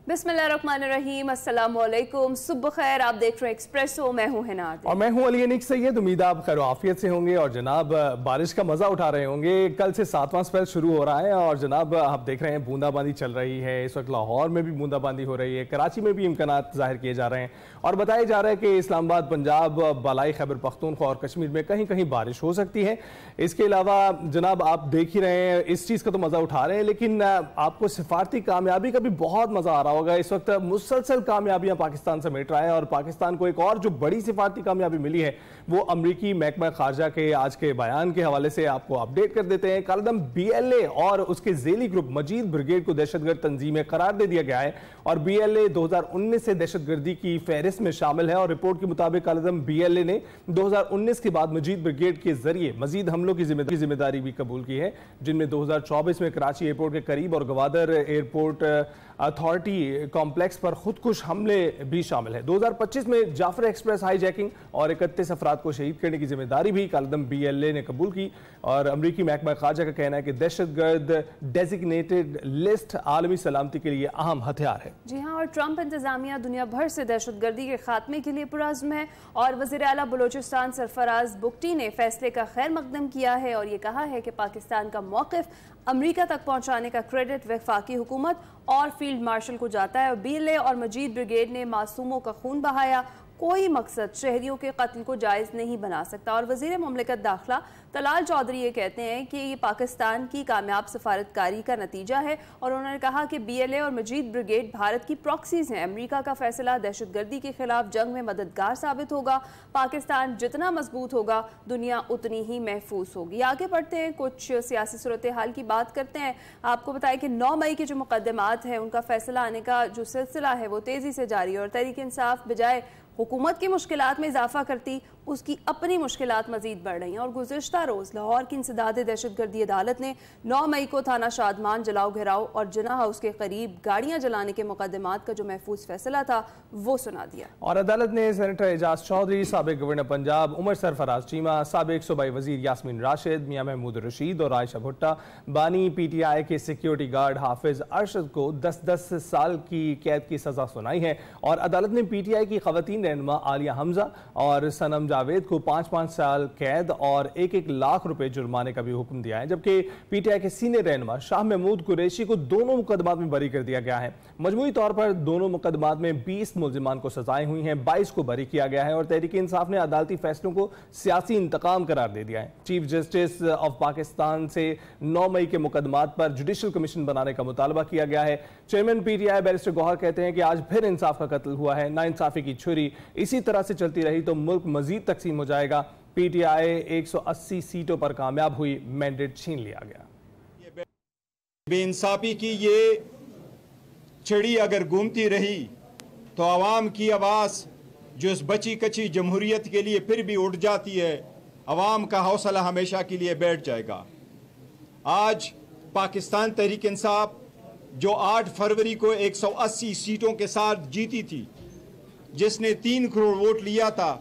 बिस्मिल्लाहिर्रहमानिर्रहीम, अस्सलामु अलैकुम, सुबह खैर। आप देख रहे हैं एक्सप्रेसो, मैं हूं हिना और मैं हूं अली अनीक सैयद। उम्मीद आप खैर आफियत से होंगे और जनाब बारिश का मजा उठा रहे होंगे। कल से 7वां स्पेल शुरू हो रहा है और जनाब आप देख रहे हैं बूंदाबांदी चल रही है। इस वक्त लाहौर में भी बूंदाबांदी हो रही है, कराची में भी इम्कानात जाहिर किए जा रहे हैं और बताया जा रहा है कि इस्लामाबाद, पंजाब, बालाई खैबर पख्तूनख्वा और कश्मीर में कहीं कहीं बारिश हो सकती है। इसके अलावा जनाब आप देख ही रहे हैं, इस चीज़ का तो मजा उठा रहे हैं, लेकिन आपको सिफारती कामयाबी का भी बहुत मजा आ रहा होगा। इस वक्त मुसलसल कामयाबियां पाकिस्तान समेट रहा है और पाकिस्तान को एक और जो बड़ी सिफारती कामयाबी मिली है वो अमरीकी महकमा खारजा के आज के बयान के हवाले से आपको अपडेट कर देते हैं। कालदम BLA और उसके झेली ग्रुप मजीद ब्रिगेड को दहशतगर्द तंजीमें करार दे दिया गया है और BLA 2019 से दहशतगर्दी की फहरिस्त में शामिल है और रिपोर्ट के मुताबिक कालदम BLA ने 2019 के बाद मजीद ब्रिगेड के जरिए मजीद हमलों की जिम्मेदारी भी कबूल की है, जिनमें 2024 में कराची एयरपोर्ट के करीब और गवादर एयरपोर्ट अथॉरिटी कॉम्प्लेक्स पर खुदकुश हमले भी शामिल है। 2025 में जाफर एक्सप्रेस हाईजैकिंग और 31 अफराद को शहीद करने की जिम्मेदारी भी कालदम BLA ने कबूल की और अमरीकी महकमा खारजा का कहना है कि दहशतगर्द डेजिग्नेटेड लिस्ट आलमी सलामती के लिए अहम हथियार है। जी हाँ, और ट्रंप इंतजामिया दुनिया भर से दहशतगर्दी के खात्मे के लिए पुरअज़्म है और वज़ीर आला बलोचिस्तान सरफराज बुगटी ने फैसले का खैर मकदम किया है और ये कहा है कि पाकिस्तान का मौक़िफ़ अमरीका तक पहुँचाने का क्रेडिट वफाकी हुकूमत और फील्ड मार्शल को जाता है और BLA और मजीद ब्रिगेड ने मासूमों का खून बहाया, कोई मकसद शहरियों के कत्ल को जायज़ नहीं बना सकता। और वज़ीर मुमलिकत दाखिला तलाल चौधरी ये कहते हैं कि ये पाकिस्तान की कामयाब सफारतकारी का नतीजा है और उन्होंने कहा कि BLA और मजीद ब्रिगेड भारत की प्रॉक्सीज हैं। अमरीका का फैसला दहशतगर्दी के खिलाफ जंग में मददगार साबित होगा। पाकिस्तान जितना मजबूत होगा दुनिया उतनी ही महफूज होगी। आगे बढ़ते हैं, कुछ सियासी सूरत हाल की बात करते हैं। आपको बताएं कि 9 मई के जो मुकदमात हैं उनका फैसला आने का जो सिलसिला है वो तेज़ी से जारी है और तहरीक इंसाफ बजाय हुकूमत की मुश्किलात में इजाफा करती उसकी अपनी मुश्किलात मजीद बढ़ रही हैं और गुज़िश्ता रोज़ लाहौर की इंसदाद दहशतगर्दी अदालत ने 9 मई को थाना शादमान जलाओ घेराव और जिना हाउस के करीब गाड़ियां जलाने के मुकदमात का जो महफूज फैसला था वो सुना दिया और अदालत ने सेनेटर एजाज चौधरी, साबिक गवर्नर पंजाब उमर सरफराज चीमा, साबिक सूबाई वजीर यास्मीन राशिद, मियां महमूद रशीद और आयशा भुट्टा, बानी PTI के सिक्योरिटी गार्ड हाफिज अरशद को 10-10 साल की कैद की सजा सुनाई है और अदालत ने PTI की खवातीन रहनुमा आलिया हमजा और सनम जावेद को 5-5 साल कैद और 1-1 लाख रुपए जुर्माने का भी हुक्म दिया है, जबकि PTI के सीनियर रहनुमा शाह महमूद कुरैशी को दोनों मुकदमात में बरी कर दिया गया है। मजमूई तौर पर दोनों मुकदमात में 20 मुल्जिमान को सजाएं हुई हैं, 22 को बरी किया गया है और तहरीक इंसाफ ने अदालती फैसलों को सियासी इंतकाम करार दे दिया है। चीफ जस्टिस ऑफ पाकिस्तान से 9 मई के मुकदमात पर जुडिशल कमीशन बनाने का मुतालबा किया गया है। चेयरमैन PTI बैरिस्टर गौहर कहते हैं कि आज फिर इंसाफ का कत्ल हुआ है, नाइंसाफी की छुरी इसी तरह से चलती रही तो मुल्क मजीद तकसीम हो जाएगा। PTI 180 सीटों पर कामयाब हुई, मैंडेट छीन लिया गया। बेइंसाफी की ये चिड़ी अगर घूमती रही तो आवाम की आवाज़ जो इस बची कची जमहूरियत के लिए फिर भी उठ जाती है, आवाम का हौसला हमेशा के लिए बैठ जाएगा। आज पाकिस्तान तहरीक इंसाफ जो 8 फरवरी को 180 सीटों के साथ जीती थी, जिसने 3 करोड़ वोट लिया था,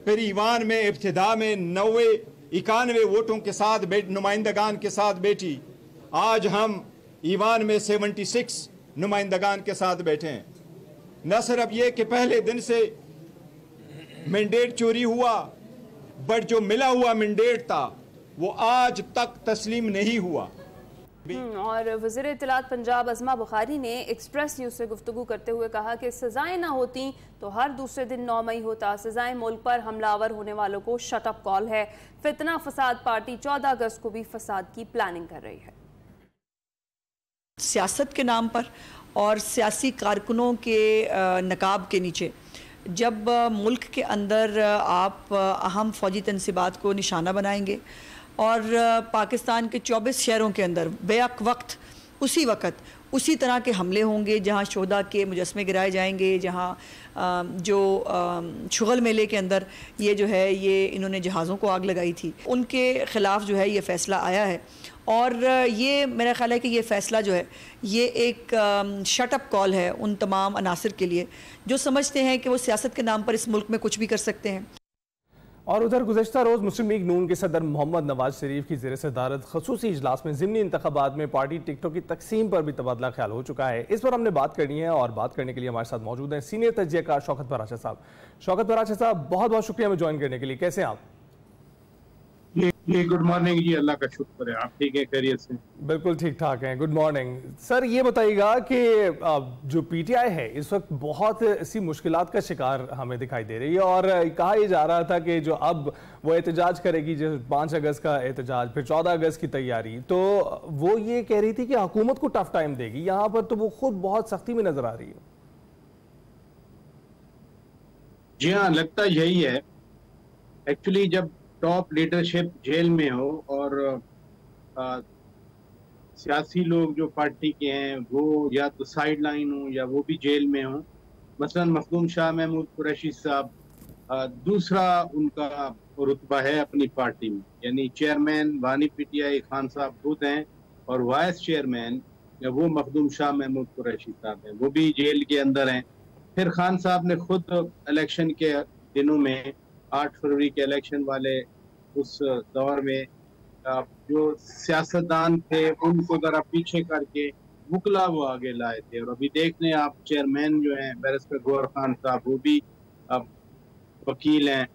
फिर ईवान में इब्तिदा में 91 वोटों के साथ नुमाइंदगान के साथ बैठी। आज हम ईवान में 76 नुमाइंदगान के साथ बैठे हैं। न सिर्फ ये कि पहले दिन से मैंडेट चोरी हुआ, बट जो मिला हुआ मैंडेट था वो आज तक तस्लीम नहीं हुआ। और वज़ीर इत्तलात पंजाब अज़मा बुखारी ने एक्सप्रेस न्यूज़ से गुफ्तगू करते हुए कहा कि सजाएं ना होती तो हर दूसरे दिन 9 मई होता। सजाएं मुल्क पर हमलावर होने वालों को शट अप कॉल है। फितना फसाद पार्टी 14 अगस्त को भी फसाद की प्लानिंग कर रही है। सियासत के नाम पर और सियासी कारकुनों के नकाब के नीचे जब मुल्क के अंदर आप अहम फ़ौजी तनसीबात को निशाना बनाएंगे और पाकिस्तान के 24 शहरों के अंदर बेअक वक्त उसी वक्त उसी तरह के हमले होंगे जहां शोधा के मुजस्मे गिराए जाएंगे, जहां जो शुगल मेले के अंदर ये जो है ये इन्होंने जहाज़ों को आग लगाई थी, उनके ख़िलाफ़ जो है ये फ़ैसला आया है और ये मेरा ख्याल है कि ये फ़ैसला जो है ये एक शट अप कॉल है उन तमाम अनासर के लिए जो समझते हैं कि वो सियासत के नाम पर इस मुल्क में कुछ भी कर सकते हैं। और उधर गुज़श्ता रोज़ मुस्लिम लीग नून के सदर मोहम्मद नवाज शरीफ की ज़ेर सदारत ख़ुसूसी इजलास में ज़िमनी इंतख़ाबात में पार्टी टिकटों की तकसीम पर भी तबादला ख्याल हो चुका है। इस पर हमने बात करनी है और बात करने के लिए हमारे साथ मौजूद हैं सीनियर तज्ज़ियाकार शौकत बराचा साहब। शौकत बराचा साहब, बहुत बहुत शुक्रिया हमें ज्वाइन करने के लिए। कैसे हैं आप? जी गुड मॉर्निंग जी, अल्लाह का शुक्र है। आप ठीक है, खैरियत से? बिल्कुल ठीक ठाक हैं। Good morning sir. ये बताइएगा कि जो पीटीआई है इस वक्त बहुत सी मुश्किलात का शिकार हमें दिखाई दे रही है और कहा यह जा रहा था कि जो अब वो एहतजाज करेगी, जो 5 अगस्त का एहतजाज, फिर 14 अगस्त की तैयारी, तो वो ये कह रही थी कि हुकूमत को टफ टाइम देगी। यहाँ पर तो वो खुद बहुत सख्ती में नजर आ रही है। जी हाँ, लगता यही है। एक्चुअली जब टॉप लीडरशिप जेल में हो और सियासी लोग जो पार्टी के हैं वो या तो साइड लाइन हो या वो भी जेल में हो, मसलन मखदूम शाह महमूद कुरैशी साहब, दूसरा उनका रुतबा है अपनी पार्टी में, यानी चेयरमैन वानी पीटीआई खान साहब खुद हैं और वाइस चेयरमैन वो मखदूम शाह महमूद कुरैशी साहब हैं, वो भी जेल के अंदर हैं। फिर खान साहब ने खुद इलेक्शन के दिनों में 8 फरवरी के इलेक्शन वाले उस दौर में जो सियासतदान थे उनको जरा पीछे करके वकला वो आगे लाए थे। और अभी देख लें आप, चेयरमैन जो हैं बैरिस्टर गौहर खान साहब वो भी अब वकील हैं,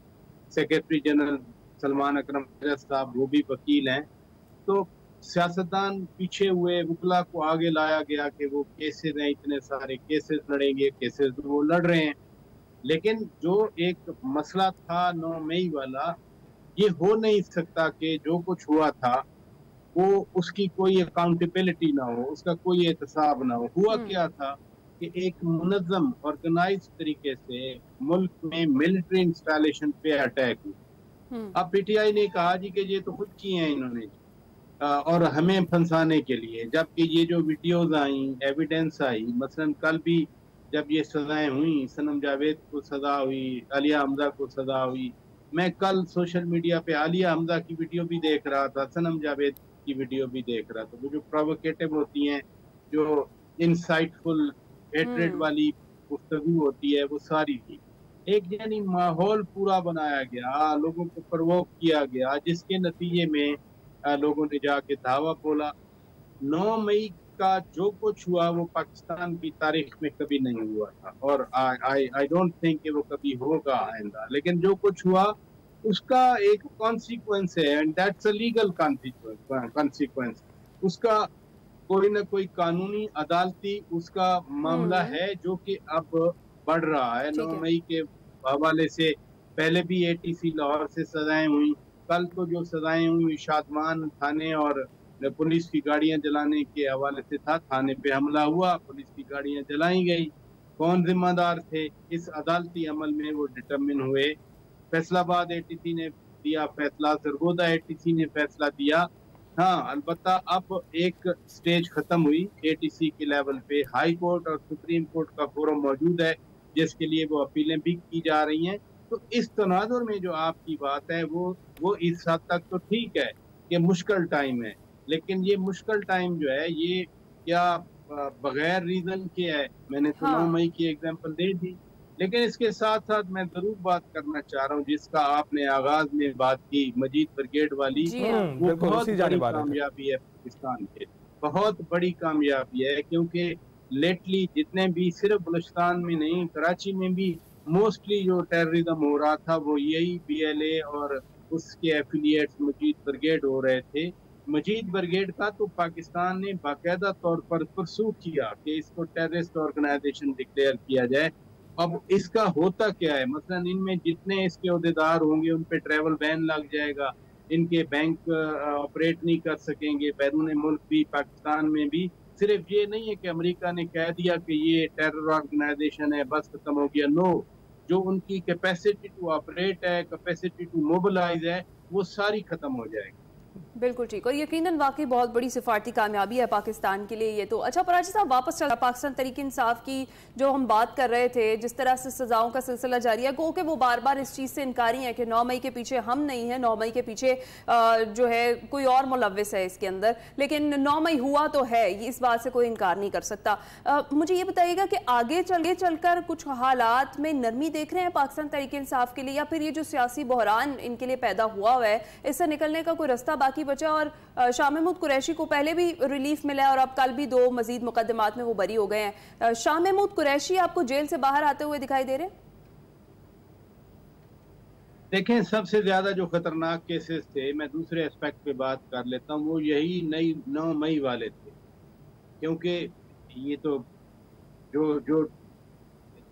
सेक्रेटरी जनरल सलमान अकरम साहब वो भी वकील हैं। तो सियासतदान पीछे हुए, वकला को आगे लाया गया कि वो केसेस हैं, इतने सारे केसेस लड़ेंगे, केसेस वो लड़ रहे हैं। लेकिन जो एक मसला था 9 मई वाला, ये हो नहीं सकता कि जो कुछ हुआ था वो उसकी कोई अकाउंटेबिलिटी ना हो, उसका कोई एहतसाब ना हो। हुआ क्या था कि एक मुनज़्ज़म ऑर्गेनाइज तरीके से मुल्क में मिलिट्री इंस्टॉलेशन पे अटैक हुआ। अब पीटीआई ने कहा जी कि ये तो खुद किए हैं इन्होंने और हमें फंसाने के लिए, जबकि ये जो वीडियोज आई, एविडेंस आई, मसलन कल भी जब ये सजाएं हुई, सनम जावेद को सजा हुई, आलिया हमजा को सजा हुई, मैं कल सोशल मीडिया पे आलिया हमजा की वीडियो भी देख रहा था, सनम जावेद की वीडियो भी देख रहा था। वो जो प्रोवोकेटिव होती हैं, जो इनसाइटफुल हेट्रेड वाली गुफ्तगू होती है, वो सारी थी। एक यानी माहौल पूरा बनाया गया, लोगों को प्रवोक किया गया, जिसके नतीजे में लोगों ने जाके दावा बोला। 9 मई का जो कुछ हुआ वो पाकिस्तान की तारीख में कभी नहीं हुआ था और आई डोंट थिंक कि वो कभी होगा आइंदा। लेकिन जो कुछ हुआ उसका एक कॉन्सिक्वेंस है and that's a legal consequence. उसका कोई ना कोई कानूनी अदालती उसका मामला है जो कि अब बढ़ रहा है। 9 मई के हवाले से पहले भी एटीसी लाहौर से सजाएं हुई, कल तो जो सजाएं हुई शादमान थाने और पुलिस की गाड़ियां जलाने के हवाले से था। थाने पे हमला हुआ, पुलिस की गाड़ियां जलाई गई, कौन जिम्मेदार थे इस अदालती अमल में वो डिटरमिन हुए। फैसलाबाद एटीसी ने दिया फैसला, सरगोदा एटीसी ने फैसला दिया। हाँ, अलबत्ता अब एक स्टेज खत्म हुई एटीसी के लेवल पे, हाई कोर्ट और सुप्रीम कोर्ट का फोरम मौजूद है जिसके लिए वो अपीलें भी की जा रही हैं। तो इस तनाजुर में जो आपकी बात है वो इस हद तक तो ठीक है कि मुश्किल टाइम है, लेकिन ये मुश्किल टाइम जो है ये क्या बगैर रीजन के है। मैंने तो 9 मई की एग्जांपल दे दी, लेकिन इसके साथ साथ मैं जरूर बात करना चाह रहा हूँ जिसका आपने आगाज में बात की, मजीद ब्रिगेड वाली, वो बहुत बड़ी कामयाबी है पाकिस्तान के, बहुत बड़ी कामयाबी है। क्योंकि लेटली जितने भी, सिर्फ बलूचिस्तान में नहीं, कराची में भी मोस्टली जो टेररिज्म हो रहा था वो यही BLA और उसके एफिलिएट्स मजीद ब्रिगेड हो रहे थे। मजीद ब्रिगेड का तो पाकिस्तान ने बाकायदा तौर पर परसू किया कि इसको टेररिस्ट ऑर्गेनाइजेशन डिक्लेयर किया जाए। अब इसका होता क्या है, मसलन इनमें जितने इसके अहदेदार होंगे उन पे ट्रैवल बैन लग जाएगा, इनके बैंक ऑपरेट नहीं कर सकेंगे बैरून मुल्क भी, पाकिस्तान में भी। सिर्फ ये नहीं है कि अमेरिका ने कह दिया कि ये टेरर ऑर्गेनाइजेशन है, बस खत्म हो गया। नो, जो उनकी कैपेसिटी टू ऑपरेट है, कैपेसिटी टू मोबिलाइज है, वो सारी खत्म हो जाएगी। बिल्कुल ठीक, और यकीनन वाकई बहुत बड़ी सिफारती कामयाबी है पाकिस्तान के लिए ये तो। अच्छा पराजी साहब, वापस चला पाकिस्तान तहरीक इंसाफ की जो हम बात कर रहे थे, जिस तरह से सजाओं का सिलसिला जारी है, गो कि वो बार बार इस चीज़ से इनकारी है कि 9 मई के पीछे हम नहीं हैं, 9 मई के पीछे जो है कोई और मुलव्विस है इसके अंदर, लेकिन 9 मई हुआ तो है, इस बात से कोई इनकार नहीं कर सकता। मुझे ये बताइएगा कि आगे चलकर कुछ हालात में नरमी देख रहे हैं पाकिस्तान तहरीक इंसाफ के लिए, या फिर ये जो सियासी बहरान इनके लिए पैदा हुआ है इससे निकलने का कोई रास्ता बाकी बचा? और शाह महमूद कुरैशी को पहले भी रिलीफ मिला है और अब कल भी 2 मजीद मुकदमात में वो बरी हो गए हैं। शाह महमूद कुरैशी आपको जेल से बाहर आते हुए दिखाई दे रहे हैं? देखें, सबसे ज्यादा जो खतरनाक केसेस थे, मैं दूसरे एस्पेक्ट पे बात कर लेता हूँ, वो यही 9 मई वाले थे, क्योंकि ये तो जो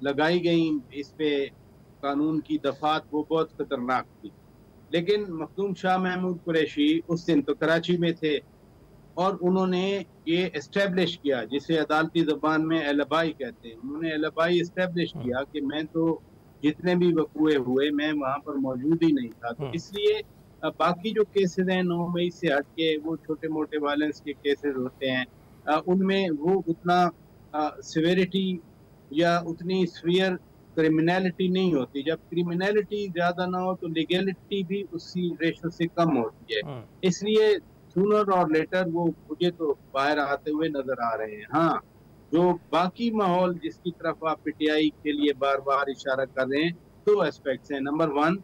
लगाई गई इस पे कानून की दफात वो बहुत खतरनाक थी। लेकिन मखदूम शाह महमूद कुरैशी उस दिन तो कराची में थे और उन्होंने ये एस्टेब्लिश किया, जिसे अदालती ज़बान में एलिबाई कहते हैं, उन्होंने एलिबाई एस्टेब्लिश किया कि मैं तो जितने भी वक़ूए हुए मैं वहाँ पर मौजूद ही नहीं था। तो इसलिए बाकी जो केसेस हैं 9 मई से हट के, वो छोटे मोटे वायलेंस के केसेस होते हैं, उनमें वो उतना सिवियरिटी या उतनी सीवियर क्रिमिनलिटी नहीं होती। जब क्रिमिनलिटी ज्यादा ना हो तो लीगलिटी भी उसी रेशो से कम होती है। इसलिए सूनर और लेटर वो मुझे तो बाहर आते हुए नजर आ रहे हैं। हाँ, जो बाकी माहौल जिसकी तरफ आप पीटीआई के लिए बार बार इशारा कर रहे हैं, 2 एस्पेक्ट्स हैं। नंबर 1,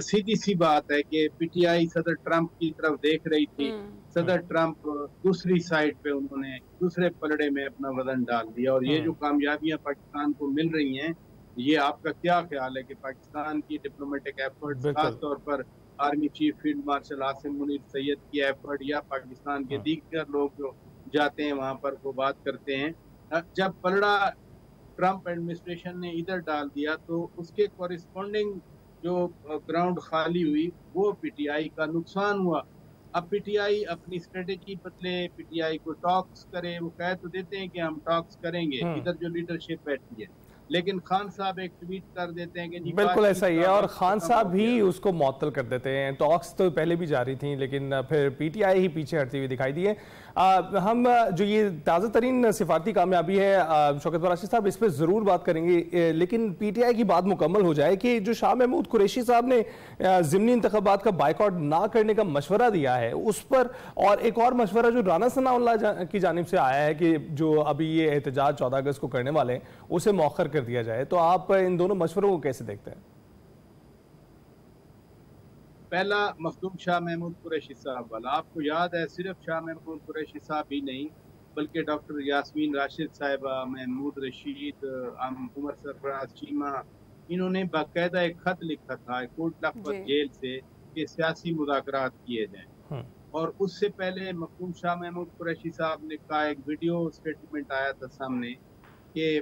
सीधी सी बात है कि पीटीआई सदर ट्रंप की तरफ देख रही थी। सदर ट्रंप दूसरी साइड पे उन्होंने दूसरे पलड़े में अपना वजन डाल दिया, और ये जो कामयाबियां पाकिस्तान को मिल रही हैं, ये आपका क्या ख्याल है कि पाकिस्तान की डिप्लोमेटिक एफर्ट्स, खास तौर पर army chief field marshal Asim Munir Syed की एफर्ट, या पाकिस्तान के दीगर लोग जो जाते हैं वहां पर वो बात करते हैं, जब पलड़ा ट्रंप एडमिनिस्ट्रेशन ने इधर डाल दिया तो उसके कॉरेस्पॉन्डिंग जो ग्राउंड खाली हुई, वो पीटीआई का नुकसान हुआ। अब पीटीआई अपनी स्ट्रेटेजी बदले, पीटीआई को टॉक्स करे, वो कह तो देते हैं कि हम टॉक्स करेंगे, इधर जो लीडरशिप बैठी है, लेकिन खान साहब एक ट्वीट कर देते हैं कि जी बिल्कुल ऐसा ही है, और खान साहब भी उसको मुअत्तल कर देते हैं। टॉक्स तो पहले भी जारी थी, लेकिन फिर पीटीआई ही पीछे हटती हुई दिखाई दी है। हम जो ये ताज़ा तरीन सिफारती कामयाबी है शौकत बराशी साहब, इस पर ज़रूर बात करेंगे, लेकिन पीटीआई की बात मुकम्मल हो जाए कि जो शाह महमूद कुरैशी साहब ने ज़िमनी इंतखाबात का बाइकआउट ना करने का मशवरा दिया है उस पर, और एक और मशवरा जो राना सनाउल्लाह की जानिब से आया है कि जो अभी ये एहतजाज 14 अगस्त को करने वाले हैं उसे मौखर कर दिया जाए, तो आप इन दोनों मशवरों को कैसे देखते हैं? पहला मखदूम शाह महमूद कुरैशी साहब वाला, आपको याद है सिर्फ शाह महमूद कुरैशी साहब ही नहीं बल्कि डॉक्टर यास्मीन राशिद साहिबा, महमूद रशीद, उमर सरफराज चीमा, इन्होंने बाकायदा एक खत लिखा था कोट लखपत जेल से कि सियासी मुज़ाकरात किए जाएं। और उससे पहले मखदूम शाह महमूद कुरैशी साहब ने का एक वीडियो स्टेटमेंट आया था सामने कि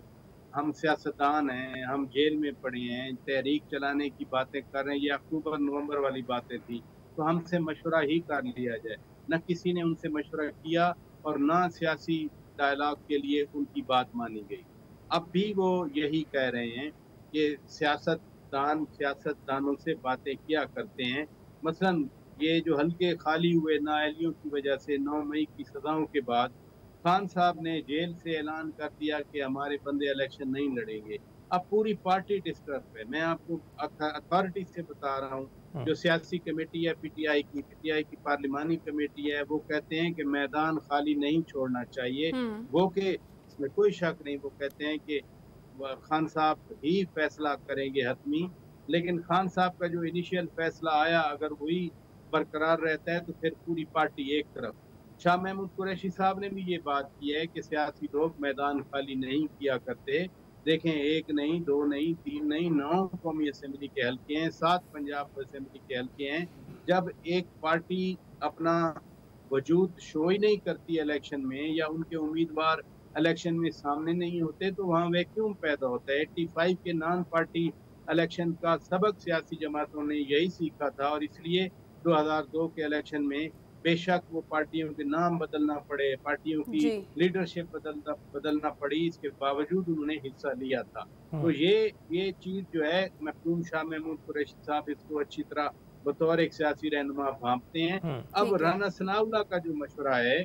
हम सियासतदान हैं, हम जेल में पड़े हैं, तहरीक चलाने की बातें कर रहे हैं, ये अक्टूबर नवंबर वाली बातें थी, तो हमसे मशवरा ही कर लिया जाए। न किसी ने उनसे मशवरा किया और न सियासी डायलॉग के लिए उनकी बात मानी गई। अब भी वो यही कह रहे हैं कि सियासतदानों से बातें किया करते हैं। मसलन ये जो हल्के खाली हुए नाअहलियों की वजह से 9 मई की सजाओं के बाद खान साहब ने जेल से ऐलान कर दिया कि हमारे बंदे इलेक्शन नहीं लड़ेंगे। अब पूरी पार्टी डिस्टर्ब है। मैं आपको अथॉरिटी से बता रहा हूँ, जो सियासी कमेटी है पीटीआई की पार्लिमानी कमेटी है, वो कहते हैं कि मैदान खाली नहीं छोड़ना चाहिए। वो कि इसमें कोई शक नहीं, वो कहते हैं कि खान साहब ही फैसला करेंगे हतमी, लेकिन खान साहब का जो इनिशियल फैसला आया अगर वही बरकरार रहता है तो फिर पूरी पार्टी एक तरफ। शाह महमूद कुरैशी साहब ने भी ये बात की है कि सियासी लोग मैदान खाली नहीं किया करते। देखें, 1 नहीं, 2 नहीं, 3 नहीं, 9 कौमी असम्बली के हल्के हैं, 7 पंजाब असम्बली के हल्के हैं। जब एक पार्टी अपना वजूद शो ही नहीं करती इलेक्शन में, या उनके उम्मीदवार इलेक्शन में सामने नहीं होते, तो वहाँ वैक्यूम पैदा होता है। 85 के नॉन पार्टी इलेक्शन का सबक सियासी जमातों ने यही सीखा था, और इसलिए 2002 के इलेक्शन में बेशक वो पार्टियों के नाम बदलना पड़े, पार्टियों की लीडरशिप बदलना पड़ी, इसके बावजूद उन्होंने हिस्सा लिया था। तो ये चीज जो है मखदूम शाह महमूद कुरैशी साहब इसको अच्छी तरह बतौर एक सियासी रहनुमा भांपते हैं। अब राना सनाउल्लाह का जो मशवरा है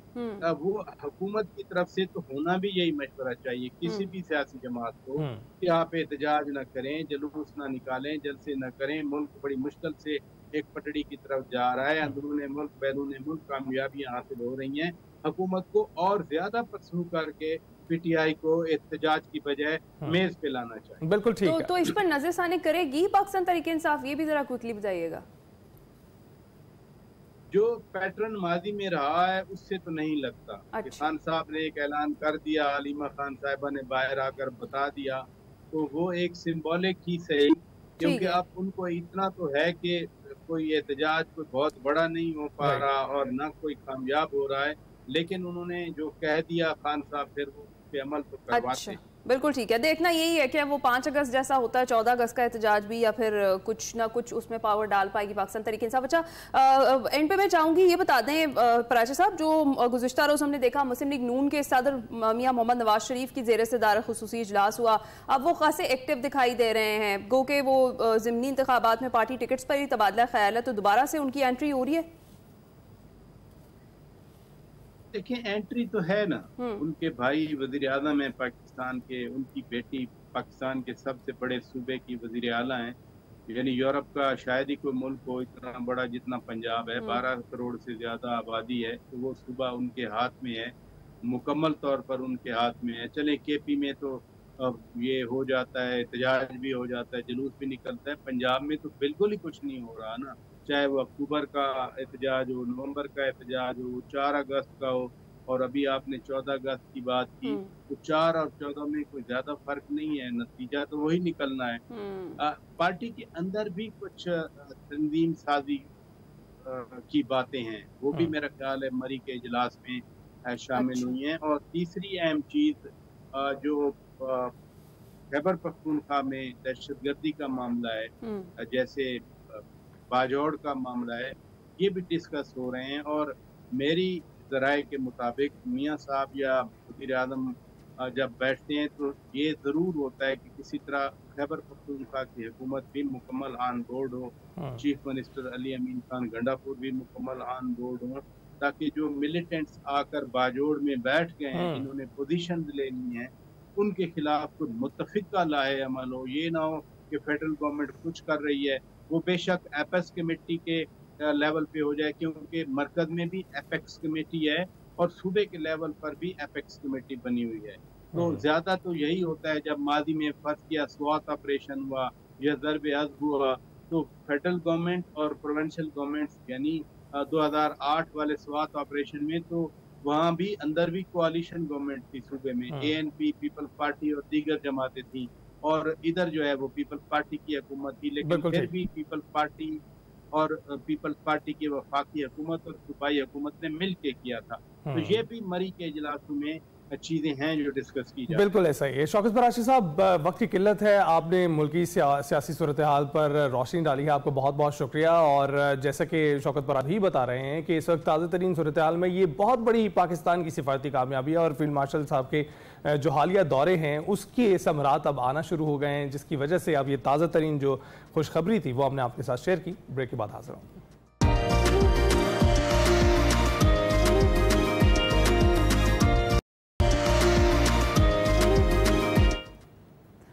वो हुकूमत की तरफ से तो होना भी यही मशवरा चाहिए किसी भी सियासी जमात को कि आप एहतजाज न करें, जुलूस न निकालें, जलसे न करें। मुल्क बड़ी मुश्किल से एक पटड़ी की तरफ जा रहा है, अंदरूने मुल्क बैरून मुल्क कामयाबियां हासिल हो रही हैं। हुकूमत को और ज्यादा परसू करके पीटीआई को एहतजाज की बजाय मेज पे लाना चाहिए। बिल्कुल ठीक है। तो इस पर नजरसानी करेगी पाकिस्तान तहरीक इंसाफ, ये भी जरा क्विकली बताइएगा। जो पैटर्न माजी में रहा है उससे तो नहीं लगता। अच्छा। खान साहब ने एक ऐलान कर दिया, हलीमा खान साहिबा ने बाहर आकर बता दिया, तो वो एक सिंबॉलिक ही सही, क्योंकि अब उनको इतना तो है कि कोई एहतजाज कोई बहुत बड़ा नहीं हो पा रहा और ना कोई कामयाब हो रहा है, लेकिन उन्होंने जो कह दिया खान साहब फिर वो उस पे अमल तो करवाते। बिल्कुल ठीक है। देखना यही है कि वो 5 अगस्त जैसा होता है 14 अगस्त का एहतजाज भी, या फिर कुछ ना कुछ उसमें पावर डाल पाएगी पाकिस्तान तहरीक इंसाफ। अच्छा, एंड पे मैं चाहूंगी ये बता दें पराचा साहब, जो गुज़िश्ता रोज़ हमने देखा मुस्लिम लीग नून के सदर मियां मोहम्मद नवाज शरीफ की ज़ेर सदार खुसूसी इजलास हुआ, अब वो खासे एक्टिव दिखाई दे रहे हैं, गो के वो ज़िमनी इंतखाबात में पार्टी टिकट्स पर ही तबादला ख्याल है, तो दोबारा से उनकी एंट्री हो रही है। देखिए एंट्री तो है ना, उनके भाई वजीर आज़म है पाकिस्तान के, उनकी बेटी पाकिस्तान के सबसे बड़े सूबे की वजीर आला हैं, यानी यूरोप का शायद ही कोई मुल्क हो इतना बड़ा जितना पंजाब है, 12 करोड़ से ज्यादा आबादी है, तो वो सूबा उनके हाथ में है, मुकम्मल तौर पर उनके हाथ में है। चले केपी में तो अब ये हो जाता है, एहतजाज भी हो जाता है, जुलूस भी निकलता है, पंजाब में तो बिल्कुल ही कुछ नहीं हो रहा ना, चाहे वो अक्टूबर का एहतजाज हो, नवंबर का एहतजाज हो, 4 अगस्त का हो, और अभी आपने 14 अगस्त की बात की, तो 4 और 14 में कोई ज्यादा फर्क नहीं है, नतीजा तो वही निकलना है। पार्टी के अंदर भी कुछ तंजीम साजी की बातें हैं, वो भी मेरा ख्याल है मरी के इजलास में शामिल हुई हैं। और तीसरी अहम चीज जो खैबर पख्तूनख्वा में दहशतगर्दी का मामला है, जैसे बाजौड़ का मामला है, ये भी डिस्कस हो रहे हैं। और मेरी ज़राए के मुताबिक मियाँ साहब या वज़ीर आज़म जब बैठते हैं तो ये ज़रूर होता है कि किसी तरह खैबर पख्तूनख्वा की हुकूमत भी मुकम्मल ऑन बोर्ड हो, चीफ मिनिस्टर अली अमीन खान गंडापुर भी मुकम्मल ऑन बोर्ड हो, ताकि जो मिलिटेंट्स आकर बाजौड़ में बैठ गए हैं, इन्होंने पोजीशन लेनी है, उनके खिलाफ कोई मुत्तफिका लाहे अमल हो। ये ना हो कि फेडरल गवर्नमेंट कुछ कर रही है, वो बेशक एपेक्स कमेटी के लेवल पे हो जाए, क्योंकि मरकज में भी एपेक्स कमेटी है और सूबे के लेवल पर भी एपेक्स कमेटी बनी हुई है। तो ज्यादा तो यही होता है, जब माजी में फर्ज किया स्वात ऑपरेशन हुआ या ज़रब अज़ब हुआ, तो फेडरल गवर्नमेंट और प्रोविंशियल गवर्नमेंट्स यानी 2008 वाले स्वात ऑपरेशन में तो वहाँ भी अंदर भी कोalition गवर्नमेंट थी सूबे में, ANP पीपल पार्टी और दीगर जमातें थी, और इधर जो है वो पीपल पार्टी की हुकूमत थी, लेकिन फिर भी पीपल पार्टी और पीपल्स पार्टी की वफाकी हुकूमत और सूबाई हुकूमत ने मिल के किया था। तो ये भी मरी के इजलासों में चीजें हैं जो डिस्कस की जाए। बिल्कुल ऐसा ही है। शौकत बराशी साहब, वक्त की किल्लत है, आपने मुल्की सियासी सूरत हाल पर रोशनी डाली है, आपको बहुत बहुत शुक्रिया। और जैसा कि शौकत बराशी भी बता रहे हैं कि इस वक्त ताज़ा तरीन सूरत हाल में ये बहुत बड़ी पाकिस्तान की सिफारती कामयाबी है, और फील्ड मार्शल साहब के जो हालिया दौरे हैं उसके समरात अब आना शुरू हो गए हैं, जिसकी वजह से अब ये ताज़ा तरीन जो खुशखबरी थी वो हमने आपके साथ शेयर की। ब्रेक के बाद हाजिर हूँ।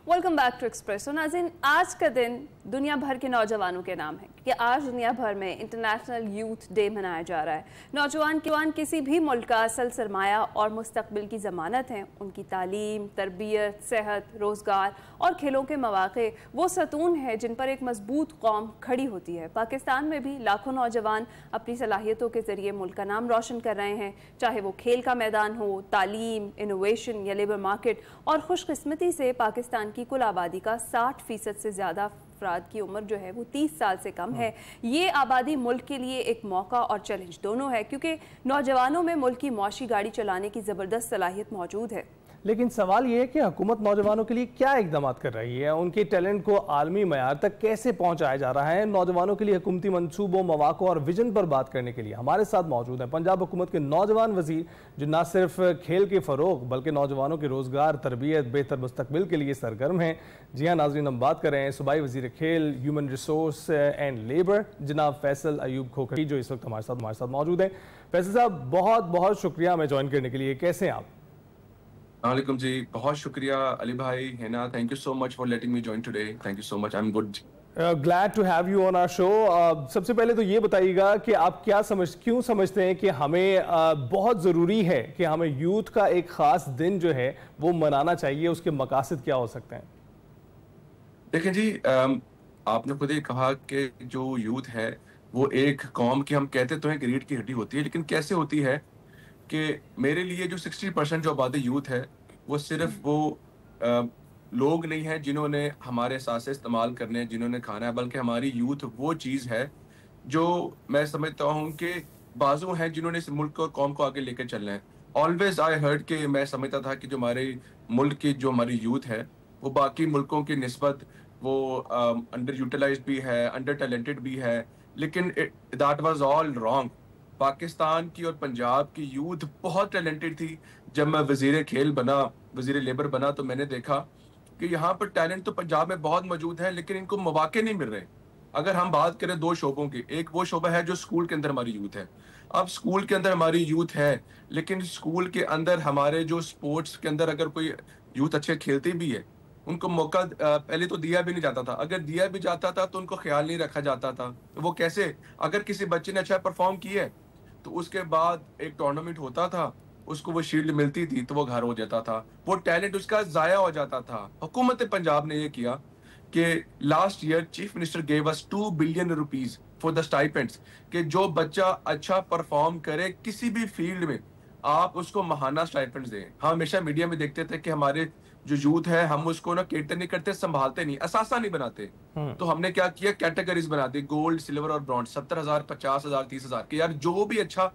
Welcome back to Express. तो नाज़रीन, आज का दिन दुनिया भर के नौजवानों के नाम है कि आज दुनिया भर में इंटरनेशनल यूथ डे मनाया जा रहा है। नौजवान किसी भी मुल्क का असल सरमाया और मुस्तकबिल की ज़मानत हैं। उनकी तालीम, तरबियत, सेहत, रोज़गार और खेलों के मौक़े वो सतून है जिन पर एक मजबूत कौम खड़ी होती है। पाकिस्तान में भी लाखों नौजवान अपनी सलाहियतों के ज़रिए मुल्क का नाम रोशन कर रहे हैं, चाहे वो खेल का मैदान हो, तालीम, इनोवेशन या लेबर मार्केट। और खुशकिस्मती से पाकिस्तान की कुल आबादी का 60% से ज़्यादा अफराद की उम्र जो है वो 30 साल से कम है। ये आबादी मुल्क के लिए एक मौका और चैलेंज दोनों है, क्योंकि नौजवानों में मुल्क की मुआशी गाड़ी चलाने की ज़बरदस्त सलाहियत मौजूद है। لیکن سوال یہ ہے کہ حکومت نوجوانوں کے لیے کیا اقدامات کر رہی ہے؟ ان کے ٹیلنٹ کو عالمی معیار تک کیسے پہنچایا جا رہا ہے؟ نوجوانوں کے لیے حکومتی منصوبوں، مواقع اور ویژن پر بات کرنے کے لیے ہمارے ساتھ موجود ہیں پنجاب حکومت کے نوجوان وزیر، جو نہ صرف کھیل کے فروغ بلکہ نوجوانوں کے روزگار، تربیت، بہتر مستقبل کے لیے سرگرم ہیں۔ جی ہاں ناظرین، ہم بات کر رہے ہیں صوبائی وزیر کھیل، ہیومن ریسورس اینڈ لیبر جناب فیصل ایوب کھوکھری، جو اس وقت ہمارے ساتھ موجود ہیں۔ فیصل صاحب، بہت شکریہ ہمیں جوائن کرنے کے لیے۔ کیسے ہیں آپ؟ السلام علیکم جی، بہت شکریہ علی بھائی، Hina, thank you so much for letting me join today. Thank you so much, I am good. glad to have you on our show۔ سب سے پہلے تو یہ بتائیے گا کہ آپ کیوں سمجھتے ہیں کہ ہمیں بہت ضروری ہے کہ ہمیں یوتھ کا ایک خاص دن جو ہے وہ منانا چاہیے، اس کے مقاصد کیا ہو سکتے ہیں؟ دیکھیں جی، آپ نے خود ہی کہا کہ جو یوتھ ہے وہ ایک قوم کی، ہم کہتے تو ہیں کہ ریڑھ کی ہڈی ہوتی ہے، لیکن کیسے ہوتی ہے کہ میرے لیے جو 60% جو آبادی یوتھ ہے وہ صرف وہ لوگ نہیں ہیں جنہوں نے ہمارے اثاثے استعمال کرنے، جنہوں نے کھانا ہے، بلکہ ہماری یوتھ وہ چیز ہے جو میں سمجھتا ہوں کہ بازو ہیں جنہوں نے اس ملک اور قوم کو آگے لے کے چلنا ہے۔ آلویز آئی ہرڈ کہ میں سمجھتا تھا کہ جو ہمارے ملک کی جو ہماری یوتھ ہے وہ باقی ملکوں کی نسبت وہ انڈر یوٹیلائزڈ بھی ہے، انڈر ٹیلنٹڈ بھی ہے، لیکن that was all wrong. Pakistan کی اور پنجاب کی یوتھ بہت ٹیلنٹڈ تھی۔ جب میں وزیر کھیل بنا، وزیر لیبر بنا، تو میں نے دیکھا کہ یہاں پر ٹیلنٹ تو پنجاب میں بہت موجود ہے، لیکن ان کو مواقع نہیں مل رہے۔ اگر ہم بات کریں دو شعبوں کی، ایک وہ شعبہ ہے جو سکول کے اندر ہماری یوتھ ہے۔ اب سکول کے اندر ہماری یوتھ ہے، لیکن سکول کے اندر ہمارے جو سپورٹس کے اندر اگر کوئی یوتھ اچھے کھیلتی بھی ہے، ان کو موقع پہلے تو دیا بھی نہیں جاتا تھا۔ اگر دیا بھی جاتا تھا تو ان کو خیال نہیں رکھا جاتا تھا۔ وہ کیسے؟ اگر کسی بچے نے اچھا پرفارم کیا ہے تو اس کے بعد ایک ٹورنامنٹ ہوتا تھا، اس کو وہ شیلڈ ملتی تھی تو وہ گھر ہو جاتا تھا، وہ ٹیلنٹ اس کا ضائع ہو جاتا تھا۔ حکومت پنجاب نے یہ کیا کہ last year chief minister give us 2 billion rupees for the stipends, کہ جو بچہ اچھا پرفارم کرے کسی بھی فیلڈ میں آپ اس کو ماہانہ اسٹائپنڈس دیں۔ ہم ہمیشہ میڈیا میں دیکھتے تھے کہ ہمارے جو یوتھ ہے ہم اس کو نا کیٹر نہیں کرتے، سنبھالتے نہیں، اثاثہ نہیں بناتے۔ تو ہم نے کیا کیا، کیٹیگریز بنا دی، گولڈ، سلور اور برونز، 70,000، 50,000، 30,000، کہ یار جو بھی اچھا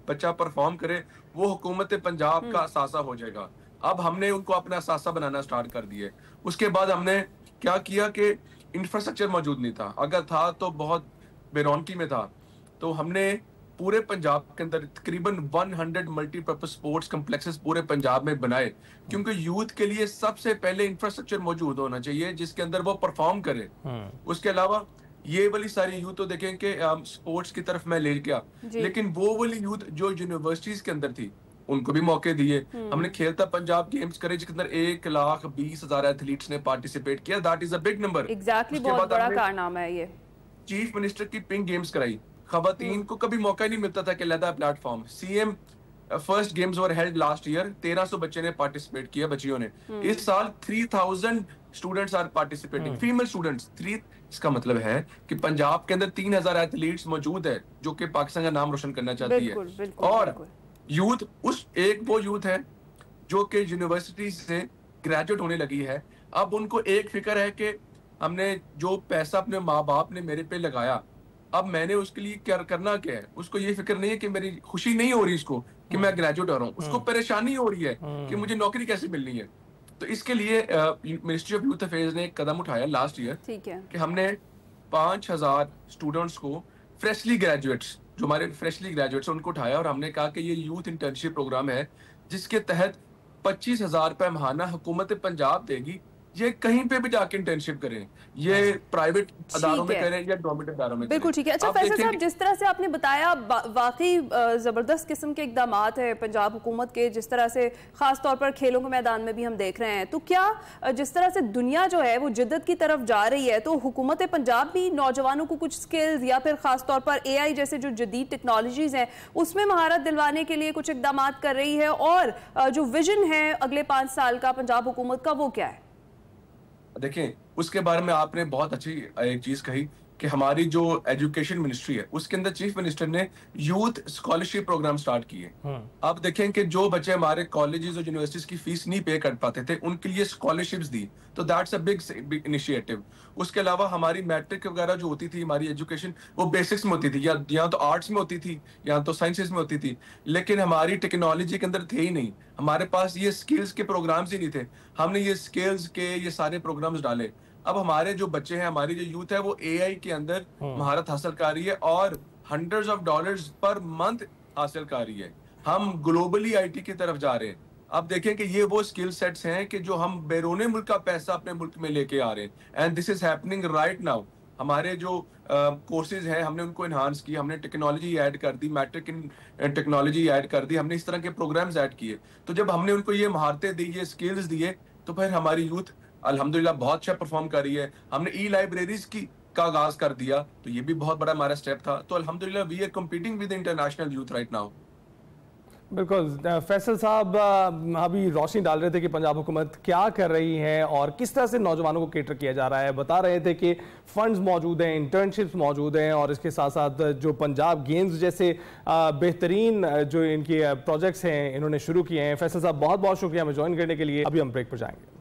بچہ پرفارم کرے وہ حکومت پنجاب کا اثاثہ ہو جائے گا۔ اب ہم نے ان کو اپنا اثاثہ بنانا سٹارٹ کر دیا۔ اس کے بعد ہم نے کیا کیا کہ انفراسٹرکچر موجود نہیں تھا، اگر تھا تو بہت بے رونقی میں تھا۔ تو ہم نے پورے پنجاب کے اندر تقریباً 100 ملٹی پرپز سپورٹس کمپلیکسز پورے پنجاب میں بنائے، کیونکہ یوتھ کے لیے سب سے پہلے انفراسٹرکچر موجود ہونا چاہیے جس کے اندر وہ پرفارم کرے۔ اس کے علاوہ یہ والی ساری یوتھ تو دیکھیں کہ سپورٹس کی طرف میں لے گیا، لیکن وہ والی یوتھ جو یونیورسٹیز کے اندر تھی ان کو بھی موقع دیے۔ ہم نے کھیلتا پنجاب گیمز کرے جس کے اندر 1,20,000 ایتھلیٹس نے پارٹیسپیٹ کیا۔ That is a big number. Exactly, بہت بڑا کارنامہ ہے یہ۔ چیف منسٹر کی پنک گیمز کرائی، خواتین کو کبھی موقع نہیں ملتا تھا کہ لیدا platform. C M first games were held last year, 1300 بچے نے پارٹیسپیٹ کیا، بچیوں نے۔ اس سال 3000 students are participating, female students. اس کا مطلب ہے کہ پنجاب کے اندر 3000 ایتھلیٹس موجود ہے جو کہ پاکستان کا نام روشن کرنا چاہتی ہے۔ اور یوتھ وہ یوتھ ہے جو کہ یونیورسٹی سے گریجویٹ ہونے لگی ہے۔ اب ان کو ایک فکر ہے کہ ہم نے جو پیسہ اپنے ماں باپ نے میرے پہ لگایا، اب میں نے اس کے لیے کیا کرنا کیا ہے۔ اس کو یہ فکر نہیں ہے کہ میری خوشی نہیں ہو رہی اس کو کہ میں گریجویٹ ہو رہا ہوں، اس کو پریشانی ہو رہی ہے کہ مجھے نوکری کیسے ملنی ہے۔ تو اس کے لیے منسٹری آف یوتھ افیئرز نے ایک قدم اٹھایا لاسٹ ایئر کہ ہم نے 5000 اسٹوڈنٹس کو فریشلی گریجویٹس، جو ہمارے فریشلی گریجویٹس ان کو اٹھایا، اور ہم نے کہا کہ یہ یوتھ انٹرنشپ پروگرام ہے جس کے تحت 25,000 روپے ماہانہ حکومت پنجاب دے گی۔ یہ کہیں پہ بھی جا کے انٹرنشپ کریں، یہ پرائیویٹ اداروں میں کریں یا گورنمنٹ اداروں میں کریں۔ بالکل ٹھیک ہے۔ اچھا فیصل صاحب، جس طرح سے آپ نے بتایا واقعی زبردست قسم کے اقدامات ہیں پنجاب حکومت کے، جس طرح سے خاص طور پر کھیلوں کے میدان میں بھی ہم دیکھ رہے ہیں، تو کیا جس طرح سے دنیا جو ہے وہ جدت کی طرف جا رہی ہے، تو حکومت پنجاب بھی نوجوانوں کو کچھ سکلز یا پھر خاص طور پر اے آئی جیسے جو جدید ٹیکنالوجیز ہیں اس میں مہارت دلوانے کے لیے کچھ اقدامات کر رہی ہے؟ اور جو ویژن ہے اگلے 5 سال کا پنجاب حکومت کا، وہ کیا ہے؟ دیکھیں، اس کے بارے میں آپ نے بہت اچھی ایک چیز کہی کہ کہ ہماری جو ایجوکیشن منسٹری ہے اس کے اندر چیف منسٹر نے یوتھ اسکالرشپ پروگرام سٹارٹ کیے. آپ دیکھیں کہ جو بچے ہمارے کالجز اور یونیورسٹیز کی فیس نہیں پے کر پاتے تھے ان کے لیے اسکالرشپس دی, تو دیٹس اے بگ انیشیٹو. اس کے علاوہ ہماری میٹرک وغیرہ جو ہوتی تھی, ہماری ایجوکیشن وہ بیسکس میں ہوتی تھی, یا تو آرٹس میں ہوتی تھی یا تو سائنسز میں ہوتی تھی, لیکن ہماری ٹیکنالوجی کے اندر تھے ہی نہیں. ہمارے پاس یہ اسکلز کے پروگرامز ہی نہیں تھے. ہم نے یہ اسکلز کے یہ سارے پروگرامز ڈالے. اب ہمارے جو بچے ہیں, ہماری جو یوتھ ہے, وہ اے آئی کے اندر مہارت حاصل کر رہی ہے اور hundreds of dollars per month حاصل کر رہی ہے. ہم گلوبلی آئی ٹی کی طرف جا رہے ہیں. آپ دیکھیں کہ یہ وہ اسکل سیٹس ہیں کہ جو ہم بیرون ملک کا پیسہ اپنے ملک میں لے کے آ رہے ہیں, and this is happening right now. ہمارے جو کورسز ہیں ہم نے ان کو انہانس کی, ہم نے ٹیکنالوجی ایڈ کر دی, میٹرک ٹیکنالوجی ایڈ کر دی, ہم نے اس طرح کے پروگرامز ایڈ کیے. تو جب ہم نے ان کو یہ مہارتیں دی, یہ اسکلز دیے, تو پھر ہماری یوتھ الحمدللہ بہت اچھا پرفارم کر رہی ہے. ہم نے ای لائبریریز کا آغاز کر دیا, تو یہ بھی بہت بڑا ہمارا اسٹیپ تھا. تو الحمدللہ we are competing with international youth right now. بالکل. فیصل صاحب ابھی روشنی ڈال رہے تھے کہ پنجاب حکومت کیا کر رہی ہے اور کس طرح سے نوجوانوں کو کیٹر کیا جا رہا ہے. بتا رہے تھے کہ فنڈز موجود ہیں, انٹرنشپس موجود ہیں, اور اس کے ساتھ ساتھ جو پنجاب گیمز جیسے بہترین جو ان کی پروجیکٹس ہیں انہوں نے شروع کیے ہیں. فیصل صاحب بہت بہت شکریہ ہمیں جوائن کرنے کے لیے. ابھی ہم بریک پر جائیں گے.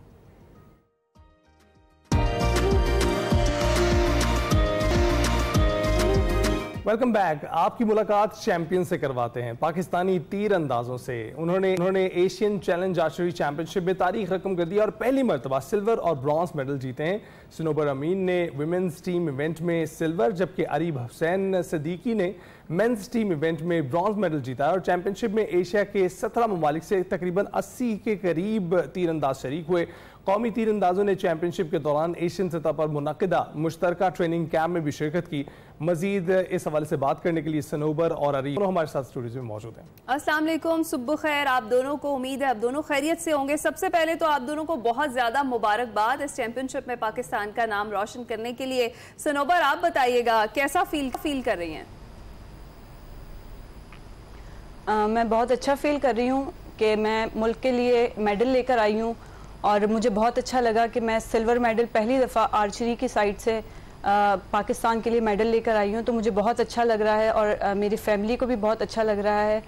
Welcome back. آپ کی ملاقات چیمپئن سے کرواتے ہیں, پاکستانی تیر اندازوں سے. انہوں نے ایشین چیلنج آرچری چیمپئن شپ میں تاریخ رقم کر دی اور پہلی مرتبہ سلور اور برانز میڈل جیتے ہیں. صنوبر امین نے ویمنز ٹیم ایونٹ میں سلور, جبکہ عریب حسین صدیقی نے مینز ٹیم ایونٹ میں برانز میڈل جیتا ہے. اور چیمپئن شپ میں ایشیا کے 17 ممالک سے تقریباً 80 کے قریب تیر انداز شریک ہوئے. قومی تیر اندازوں نے چیمپئن شپ کے دوران ایشین سطح پر منعقدہ مشترکہ ٹریننگ کیمپ میں بھی شرکت کی. مزید اس حوالے سے بات کرنے کے لیے صنوبر اور عریب ہمارے ساتھ اسٹوڈیوز میں موجود ہیں. السلام علیکم, صبح خیر آپ دونوں کو. امید ہے آپ دونوں خیریت سے ہوں گے. سب سے پہلے تو آپ دونوں کو بہت زیادہ مبارکباد اس چیمپئن شپ میں پاکستان کا نام روشن کرنے کے لیے. صنوبر آپ بتائیے گا کیسا فیل کر رہی ہیں؟ میں بہت اچھا فیل کر رہی ہوں کہ میں ملک کے لیے میڈل لے کر آئی ہوں, اور مجھے بہت اچھا لگا کہ میں سلور میڈل پہلی دفعہ آرچری کی سائڈ سے پاکستان کے لیے میڈل لے کر آئی ہوں. تو مجھے بہت اچھا لگ رہا ہے اور میری فیملی کو بھی بہت اچھا لگ رہا ہے.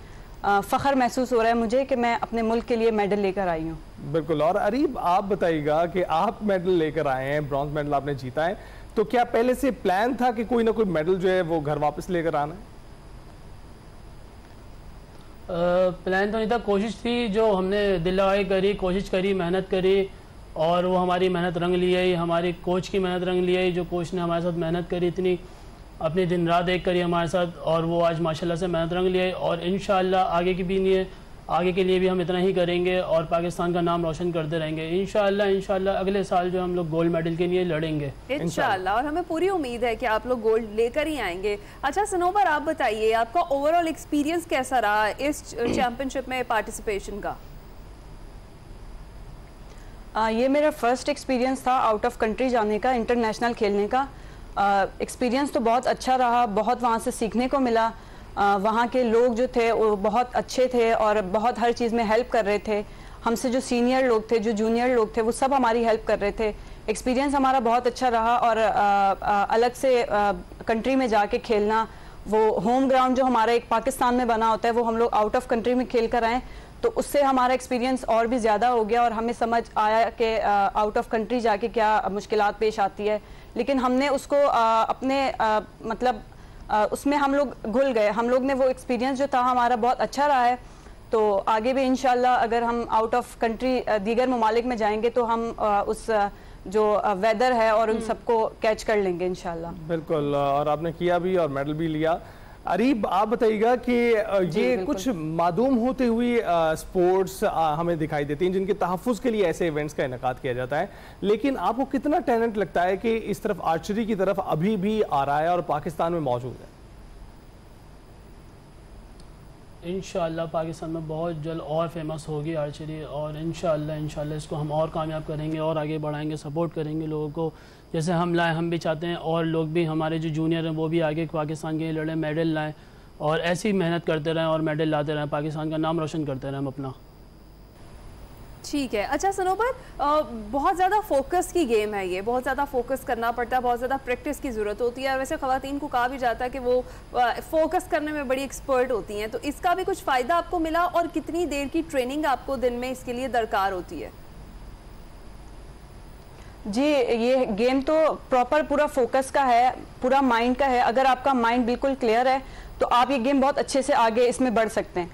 فخر محسوس ہو رہا ہے مجھے کہ میں اپنے ملک کے لیے میڈل لے کر آئی ہوں. بالکل. اور عریب آپ بتائیے گا کہ آپ میڈل لے کر آئے ہیں, برانز میڈل آپ نے جیتا ہے, تو کیا پہلے سے پلان تھا کہ کوئی نہ کوئی میڈل جو ہے وہ گھر واپس لے کر آنا ہے؟ پلان تو نہیں تھا, کوشش تھی, جو ہم نے دل لگائی کری, کوشش کری, محنت کری, اور وہ ہماری محنت رنگ لی آئی. ہماری کوچ کی محنت رنگ لی آئی, جو کوچ نے ہمارے ساتھ محنت کری, اتنی اپنی دن رات ایک کری ہمارے ساتھ, اور وہ آج ماشاءاللہ سے محنت رنگ لی آئی. اور انشاءاللہ آگے کی بھی نہیں ہے, آگے کے لیے بھی ہم اتنا ہی کریں گے اور پاکستان کا نام روشن کرتے رہیں گے انشاءاللہ. اگلے سال جو ہم لوگ گولڈ میڈل کے لیے لڑیں گے انشاءاللہ, اور ہمیں پوری امید ہے کہ آپ لوگ گولڈ لے کر ہی آئیں گے. اچھا صنوبر آپ بتائیے آپ کا اوورآل ایکسپیرینس کیسا رہا اس چیمپئن شپ میں پارٹیسپیشن کا؟ یہ میرا فرسٹ ایکسپیرینس تھا آؤٹ آف کنٹری جانے کا, انٹرنیشنل کھیلنے کا. ایکسپیرینس تو بہت اچھا رہا, بہت وہاں سے سیکھنے کو ملا. وہاں کے لوگ جو تھے وہ بہت اچھے تھے اور بہت ہر چیز میں ہیلپ کر رہے تھے. ہم سے جو سینئر لوگ تھے, جو جونیئر لوگ تھے, وہ سب ہماری ہیلپ کر رہے تھے. ایکسپیرینس ہمارا بہت اچھا رہا, اور الگ سے کنٹری میں جا کے کھیلنا, وہ ہوم گراؤنڈ جو ہمارا ایک پاکستان میں بنا ہوتا ہے وہ ہم لوگ آؤٹ آف کنٹری میں کھیل کر آئیں, تو اس سے ہمارا ایکسپیرینس اور بھی زیادہ ہو گیا, اور ہمیں سمجھ آیا کہ آؤٹ آف کنٹری جا کے کیا مشکلات پیش آتی ہے. لیکن ہم نے اس کو اپنے مطلب اس میں ہم لوگ گھل گئے. ہم لوگ نے وہ ایکسپیرینس جو تھا ہمارا بہت اچھا رہا ہے, تو آگے بھی انشاءاللہ اگر ہم آؤٹ آف کنٹری دیگر ممالک میں جائیں گے تو ہم اس جو ویدر ہے اور ان سب کو کیچ کر لیں گے انشاءاللہ. بالکل, اور آپ نے کیا بھی اور میڈل بھی لیا. عریب آپ بتائیے گا کہ یہ کچھ معدوم ہوتے ہوئی سپورٹس ہمیں دکھائی دیتی ہیں جن کے تحفظ کے لیے ایسے ایونٹس کا انعقاد کیا جاتا ہے, لیکن آپ کو کتنا ٹیلنٹ لگتا ہے کہ اس طرف آرچری کی طرف ابھی بھی آ رہا ہے اور پاکستان میں موجود ہے؟ انشاءاللہ پاکستان میں بہت جلد اور فیمس ہوگی آرچری, اور انشاءاللہ اس کو ہم اور کامیاب کریں گے اور آگے بڑھائیں گے, سپورٹ کریں گے لوگوں کو. جیسے ہم لائیں, ہم بھی چاہتے ہیں اور لوگ بھی ہمارے جو جونیئر ہیں وہ بھی آگے پاکستان کے لیے لڑیں, میڈل لائیں, اور ایسی محنت کرتے رہیں اور میڈل لاتے رہیں, پاکستان کا نام روشن کرتے رہیں ہم اپنا. ٹھیک ہے. اچھا سنوبر, بہت زیادہ فوکس کی گیم ہے یہ, بہت زیادہ فوکس کرنا پڑتا ہے, بہت زیادہ پریکٹس کی ضرورت ہوتی ہے. ویسے خواتین کو کہا بھی جاتا ہے کہ وہ فوکس کرنے میں بڑی ایکسپرٹ ہوتی ہیں, تو اس کا بھی کچھ فائدہ آپ کو ملا, اور کتنی دیر کی ٹریننگ آپ کو دن میں اس کے لیے درکار ہوتی ہے؟ جی یہ گیم تو پراپر پورا فوکس کا ہے, پورا مائنڈ کا ہے. اگر آپ کا مائنڈ بالکل کلیئر ہے تو آپ یہ گیم بہت اچھے سے آگے اس میں بڑھ سکتے ہیں.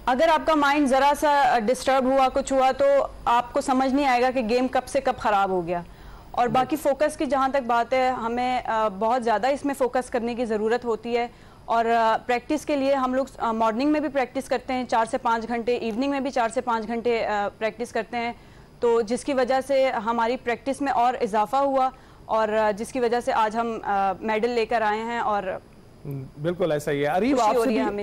اگر آپ کا مائنڈ ذرا سا ڈسٹرب ہوا, کچھ ہوا, تو آپ کو سمجھ نہیں آئے گا کہ گیم کب سے کب خراب ہو گیا. اور باقی فوکس کی جہاں تک بات ہے, ہمیں بہت زیادہ اس میں فوکس کرنے کی ضرورت ہوتی ہے. اور پریکٹس کے لیے ہم لوگ مارننگ میں بھی پریکٹس کرتے ہیں 4 سے 5 گھنٹے, ایوننگ میں بھی 4 سے 5 گھنٹے پریکٹس کرتے ہیں, تو جس کی وجہ سے ہماری پریکٹس میں اور اضافہ ہوا, اور جس کی وجہ سے آج ہم میڈل لے کر آئے ہیں. اور بالکل ایسا ہی ہے. عریب,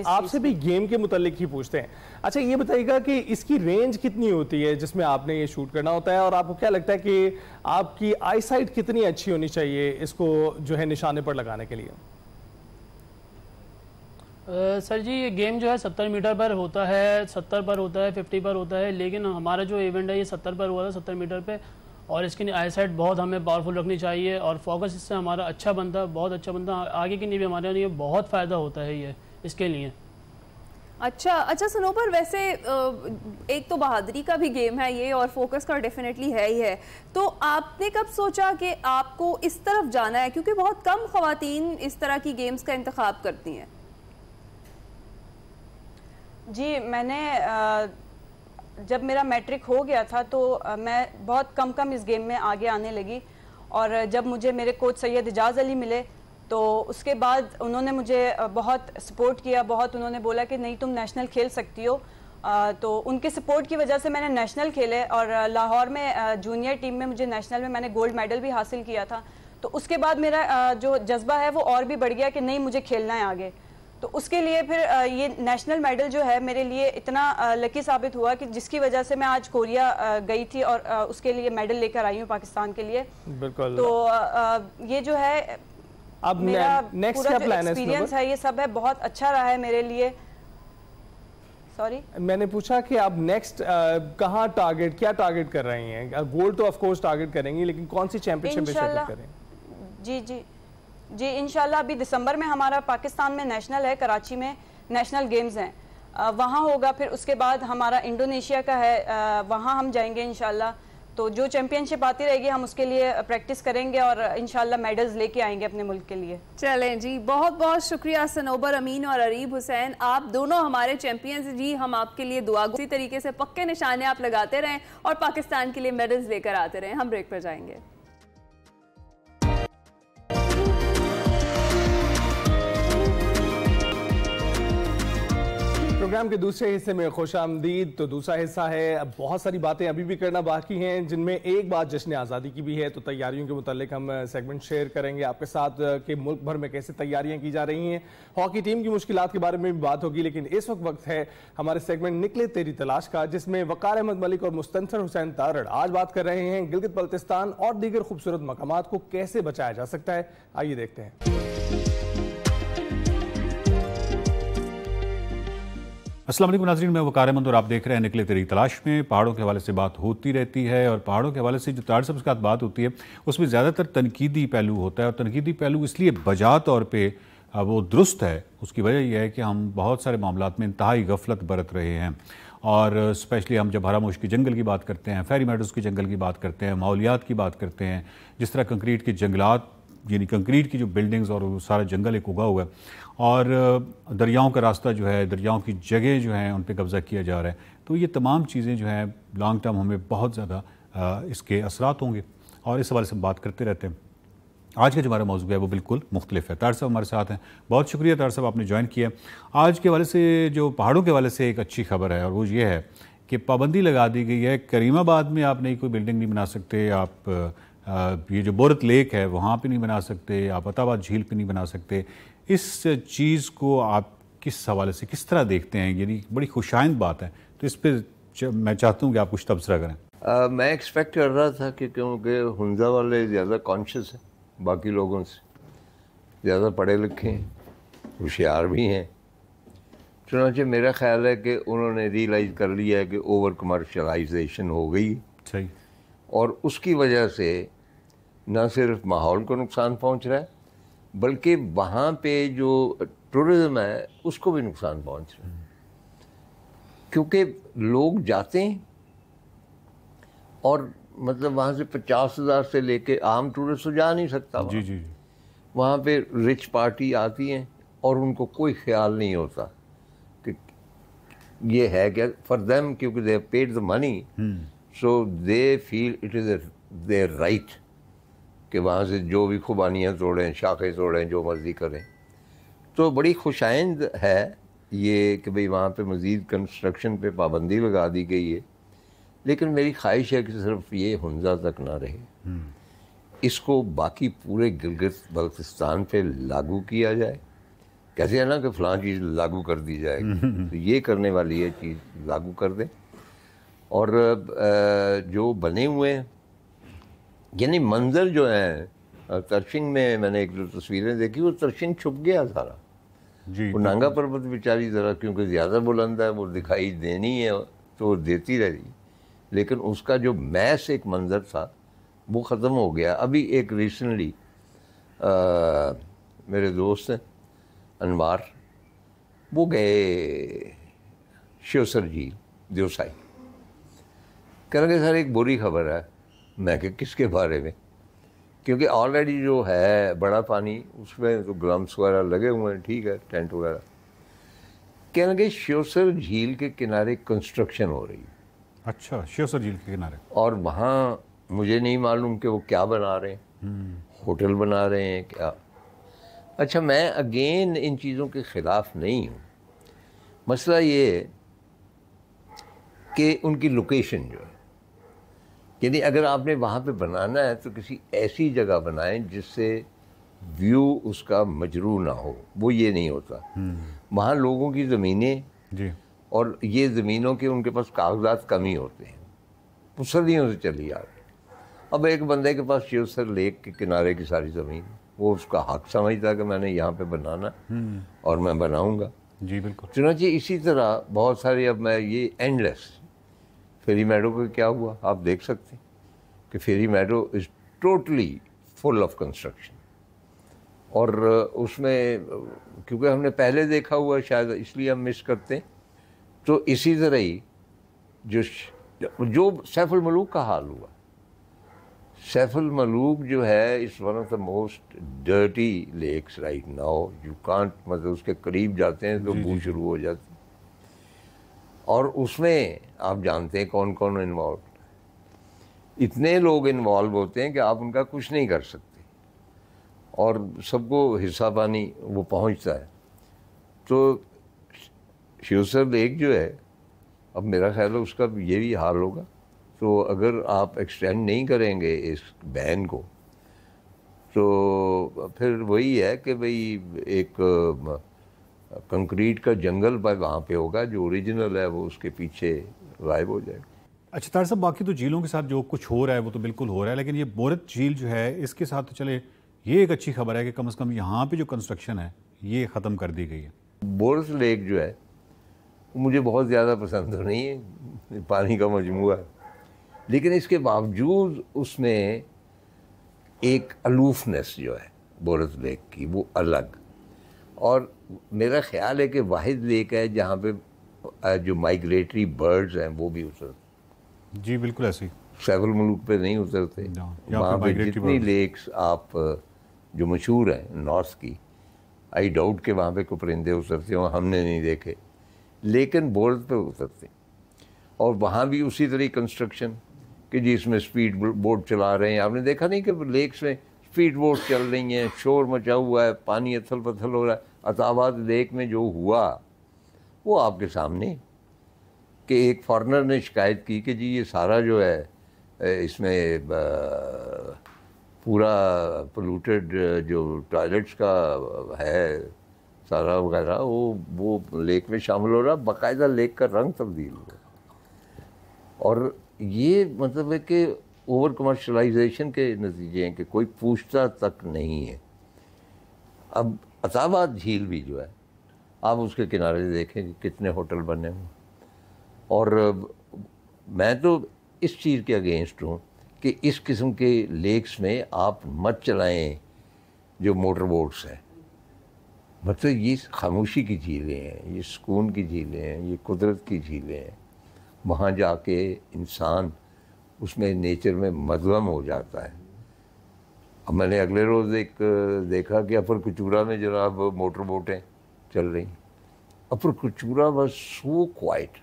آپ سے بھی گیم کے متعلق ہی پوچھتے ہیں. اچھا یہ بتائیے گا کہ اس کی رینج کتنی ہوتی ہے جس میں آپ نے یہ شوٹ کرنا ہوتا ہے, اور آپ کو کیا لگتا ہے کہ آپ کی آئی سائٹ کتنی اچھی ہونی چاہیے اس کو جو ہے نشانے پر لگانے کے لیے؟ سر جی یہ گیم جو ہے 70 میٹر پر ہوتا ہے, 70 پر ہوتا ہے, 50 پر ہوتا ہے, لیکن ہمارا جو ایونٹ ہے یہ 70 پر ہوا تھا, 70 میٹر پہ. اور اس کی آئی سائٹ بہت ہمیں پاورفل رکھنی چاہیے, اور فوکس اس سے ہمارا اچھا بنتا, بہت اچھا بنتا. آگے کے لیے بھی ہمارے لیے بہت فائدہ ہوتا ہے یہ اس کے لیے. اچھا سنوبر, ویسے ایک تو بہادری کا بھی گیم ہے یہ, اور فوکس کا ڈیفینیٹلی ہے ہی ہے, تو آپ نے کب سوچا کہ آپ کو اس طرف جانا ہے, کیونکہ بہت کم خواتین اس طرح کی گیمز کا انتخاب کرتی ہیں؟ جی میں نے جب میرا میٹرک ہو گیا تھا تو میں بہت کم اس گیم میں آگے آنے لگی, اور جب مجھے میرے کوچ سید اجاز علی ملے تو اس کے بعد انہوں نے مجھے بہت سپورٹ کیا, بہت انہوں نے بولا کہ نہیں تم نیشنل کھیل سکتی ہو. تو ان کے سپورٹ کی وجہ سے میں نے نیشنل کھیلے, اور لاہور میں جونیئر ٹیم میں مجھے نیشنل میں نے گولڈ میڈل بھی حاصل کیا تھا. تو اس کے بعد میرا جو جذبہ ہے وہ اور بھی بڑھ گیا کہ نہیں مجھے کھیلنا ہے آگے. تو اس کے لیے پھر یہ نیشنل میڈل جو ہے میرے لیے اتنا لکی ثابت ہوا کہ جس کی وجہ سے میں آج کوریا گئی تھی اور اس کے لیے میڈل لے کر آئی ہوں پاکستان کے لیے. بالکل. تو یہ جو ہے اب میرا نیکسٹ پورا کیا جو پلان ہے ایکسپیرینس ہے یہ سب ہے بہت اچھا رہا ہے میرے لیے. سوری میں نے پوچھا کہ آپ نیکسٹ کہاں ٹارگٹ, کیا ٹارگٹ کر رہی ہیں؟ گولڈ تو آف کورس ٹارگٹ کریں گی, لیکن کون سی چیمپئن شپ پہ شرکت کریں؟ جی انشاءاللہ ابھی دسمبر میں ہمارا پاکستان میں نیشنل ہے, کراچی میں نیشنل گیمز ہیں, وہاں ہوگا. پھر اس کے بعد ہمارا انڈونیشیا کا ہے, وہاں ہم جائیں گے انشاءاللہ. تو جو چیمپئن شپ آتی رہے گی ہم اس کے لیے پریکٹس کریں گے, اور انشاءاللہ میڈلز لے کے آئیں گے اپنے ملک کے لیے. چلیں جی, بہت بہت شکریہ سنوبر امین اور عریب حسین, آپ دونوں ہمارے چیمپئنز. جی ہم آپ کے لیے دعا اسی طریقے سے پکے نشانے آپ لگاتے رہیں اور پاکستان کے لیے میڈلز لے کر آتے رہیں. ہم بریک پر جائیں گے. پروگرام کے دوسرے حصے میں خوش آمدید. تو دوسرا حصہ ہے, بہت ساری باتیں ابھی بھی کرنا باقی ہیں, جن میں ایک بات جشن آزادی کی بھی ہے. تو تیاریوں کے متعلق ہم سیگمنٹ شیئر کریں گے آپ کے ساتھ کہ ملک بھر میں کیسے تیاریاں کی جا رہی ہیں. ہاکی ٹیم کی مشکلات کے بارے میں بھی بات ہوگی, لیکن اس وقت ہے ہمارے سیگمنٹ نکلے تیری تلاش کا, جس میں وقار احمد ملک اور مستنصر حسین تارڑ آج بات کر رہے ہیں گلگت بلتستان اور دیگر خوبصورت مقامات کو کیسے بچایا جا سکتا ہے. آئیے دیکھتے ہیں. السلام علیکم ناظرین, میں وقار احمد اور آپ دیکھ رہے ہیں نکلے تیری تلاش میں. پہاڑوں کے حوالے سے بات ہوتی رہتی ہے, اور پہاڑوں کے حوالے سے جو تارڑ صاحب کے ساتھ بات ہوتی ہے اس میں زیادہ تر تنقیدی پہلو ہوتا ہے, اور تنقیدی پہلو اس لیے بجا طور پہ وہ درست ہے. اس کی وجہ یہ ہے کہ ہم بہت سارے معاملات میں انتہائی غفلت برت رہے ہیں, اور اسپیشلی ہم جب ہراموش کی جنگل کی بات کرتے ہیں, فیری میڈوز کی جنگل کی بات کرتے ہیں, ماحولیات کی بات کرتے ہیں, جس طرح کنکریٹ کے جنگلات یعنی کنکریٹ کی جو بلڈنگز اور وہ سارا جنگل ایک اگا ہوا ہے, اور دریاؤں کا راستہ جو ہے, دریاؤں کی جگہ جو ہیں ان پہ قبضہ کیا جا رہا ہے. تو یہ تمام چیزیں جو ہیں لانگ ٹرم ہمیں بہت زیادہ اس کے اثرات ہوں گے, اور اس حوالے سے بات کرتے رہتے ہیں. آج کا جو ہمارا موضوع ہے وہ بالکل مختلف ہے. طاہر صاحب ہمارے ساتھ ہیں. بہت شکریہ طاہر صاحب, آپ نے جوائن کیا. آج کے حوالے سے جو پہاڑوں کے حوالے سے ایک اچھی خبر ہے, اور وہ یہ ہے کہ پابندی لگا دی گئی ہے. کریم آباد میں آپ نئی کوئی بلڈنگ نہیں بنا سکتے, آپ یہ جو بورت لیک ہے وہاں پہ نہیں بنا سکتے, آپ عطا آباد جھیل پہ نہیں بنا سکتے. اس چیز کو آپ کس حوالے سے کس طرح دیکھتے ہیں؟ یعنی بڑی خوشائند بات ہے, تو اس پہ میں چاہتا ہوں کہ آپ کچھ تبصرہ کریں. میں ایکسپیکٹ کر رہا تھا کہ کیونکہ ہنزا والے زیادہ کانشیس ہیں باقی لوگوں سے, زیادہ پڑھے لکھے ہیں, ہوشیار بھی ہیں, चुनांचे मेरा ख्याल है कि उन्होंने रियलाइज़ कर लिया है कि ओवर कमर्शलाइजेशन हो गई, सही, और उसकी वजह से न सिर्फ माहौल को नुकसान पहुंच रहा है बल्कि वहाँ पे जो टूरिज़्म है उसको भी नुकसान पहुंच रहा है, क्योंकि लोग जाते हैं और मतलब वहाँ से 50,000 से लेके आम टूरिस्ट तो जा नहीं सकता। जी जी, वहाँ पे रिच पार्टी आती हैं और उनको कोई ख्याल नहीं होता कि ये है क्या फॉर देम, क्योंकि they paid the money, so they feel it is their right कि वहाँ से जो भी खुबानियाँ तोड़ें, शाखें तोड़ें, जो मर्ज़ी करें। तो बड़ी खुशाइंद है ये कि भाई वहाँ पे मज़ीद कंस्ट्रक्शन पे पाबंदी लगा दी गई है, लेकिन मेरी ख्वाहिश है कि सिर्फ ये हुंजा तक ना रहे, इसको बाकी पूरे गिलगित बल्तिस्तान पे लागू किया जाए। कहते हैं ना कि फ़लाँ चीज़ लागू कर दी जाएगी, तो ये करने वाली ये चीज़ लागू कर दें। और जो बने हुए हैं यानी मंज़र जो है तरशिंग में, मैंने एक दो तस्वीरें देखी, वो तरशिंग छुप गया सारा जी, वो नांगा पर्वत बेचारी ज़रा क्योंकि ज़्यादा बुलंद है वो दिखाई देनी है तो देती रही, लेकिन उसका जो मैस एक मंज़र था वो ख़त्म हो गया। अभी एक रिसेंटली मेरे दोस्त हैं अनवार, वो गए शिवसर झील देवसाई, कह रहे सर एक बुरी खबर है। मैं कि किसके बारे में? क्योंकि ऑलरेडी जो है बड़ा पानी उसमें तो ग्लम्स वगैरह लगे हुए हैं, ठीक है, टेंट वगैरह। कहने लगे शिवसर झील के किनारे कंस्ट्रक्शन हो रही है। अच्छा, शिवसर झील के किनारे, और वहाँ मुझे नहीं मालूम कि वो क्या बना रहे हैं, होटल बना रहे हैं क्या। अच्छा, मैं अगेन इन चीज़ों के ख़िलाफ़ नहीं हूँ, मसला ये है कि उनकी लोकेशन जो है, यानी अगर आपने वहाँ पे बनाना है तो किसी ऐसी जगह बनाएं जिससे व्यू उसका मजरू ना हो, वो ये नहीं होता। वहाँ लोगों की ज़मीनें जी, और ये ज़मीनों के उनके पास कागजात कम ही होते हैं, वो सदियों से चली आ रही। अब एक बंदे के पास शिवसर लेक के किनारे की सारी ज़मीन, वो उसका हक समझता कि मैंने यहाँ पे बनाना और मैं बनाऊँगा। जी बिल्कुल। चुनांचे इसी तरह बहुत सारे, अब मैं ये एंडलेस फेरी मैडो का क्या हुआ आप देख सकते हैं कि Ferry Meadow is totally full of construction, और उसमें क्योंकि हमने पहले देखा हुआ शायद इसलिए हम मिस करते हैं। तो इसी तरह ही जो सैफुल मलूक का हाल हुआ, सैफुल मलूक जो है is one of the most dirty lakes right now, you can't, मतलब उसके करीब जाते हैं तो बू शुरू हो जाती है। और उसमें आप जानते हैं कौन कौन इन्वॉल्व, इतने लोग इन्वॉल्व होते हैं कि आप उनका कुछ नहीं कर सकते, और सबको हिस्सा पानी वो पहुंचता है। तो शिवसर लेक जो है, अब मेरा ख्याल है उसका ये भी हाल होगा। तो अगर आप एक्सटेंड नहीं करेंगे इस बैन को, तो फिर वही है कि भाई एक कंक्रीट का जंगल पर वहाँ पे होगा, जो ओरिजिनल है वो उसके पीछे गायब हो जाएगा। अच्छा तार साहब, बाकी तो झीलों के साथ जो कुछ हो रहा है वो तो बिल्कुल हो रहा है, लेकिन ये बोरत झील जो है इसके साथ तो चले ये एक अच्छी खबर है कि कम से कम यहाँ पे जो कंस्ट्रक्शन है ये ख़त्म कर दी गई है। बोरत लेक जो है मुझे बहुत ज़्यादा पसंद तो नहीं है, पानी का मजमुआ है, लेकिन इसके बावजूद उसमें एक अलूफनेस जो है बोरत लेक की वो अलग, और मेरा ख्याल है कि वाहिद लेक है जहाँ पे जो माइग्रेटरी बर्ड्स हैं वो भी उतरते। जी बिल्कुल ऐसे ही, सैफुल मुल्क पे नहीं उतरते। वहाँ पे जितनी लेक्स आप जो मशहूर हैं नॉर्थ की, आई डाउट के वहाँ पे कोई परिंदे उतरते हों, हमने नहीं देखे, लेकिन बोर्ड पे उतरते। और वहाँ भी उसी तरह कंस्ट्रक्शन कि जिसमें स्पीड बोट चला रहे हैं, आपने देखा नहीं कि लेक्स में स्पीड बोट चल रही हैं, शोर मचा हुआ है, पानी अथल पथल हो रहा है। अताबाद लेक में जो हुआ वो आपके सामने, कि एक फॉरेनर ने शिकायत की कि जी ये सारा जो है इसमें पूरा पोल्यूटेड जो टॉयलेट्स का है सारा वगैरह वो लेक में शामिल हो रहा, बाकायदा लेक का रंग तब्दील हो रहा। और ये मतलब है कि ओवर कमर्शलाइजेशन के नतीजे हैं कि कोई पूछता तक नहीं है। अब अताबाद झील भी जो है آپ اس کے کنارے دیکھیں کہ کتنے ہوٹل بنے ہوئے. اور میں تو اس چیز کے اگینسٹ ہوں کہ اس قسم کے لیکس میں آپ مت چلائیں جو موٹر بوٹس ہیں. مطلب یہ خاموشی کی جھیلیں ہیں, یہ سکون کی جھیلیں ہیں, یہ قدرت کی جھیلیں ہیں. وہاں جا کے انسان اس میں نیچر میں مدغم ہو جاتا ہے. اب میں نے اگلے روز ایک دیکھا کہ اپر کچورا میں جناب موٹر بوٹیں چل رہی ہیں. اپر Kachora was so quite.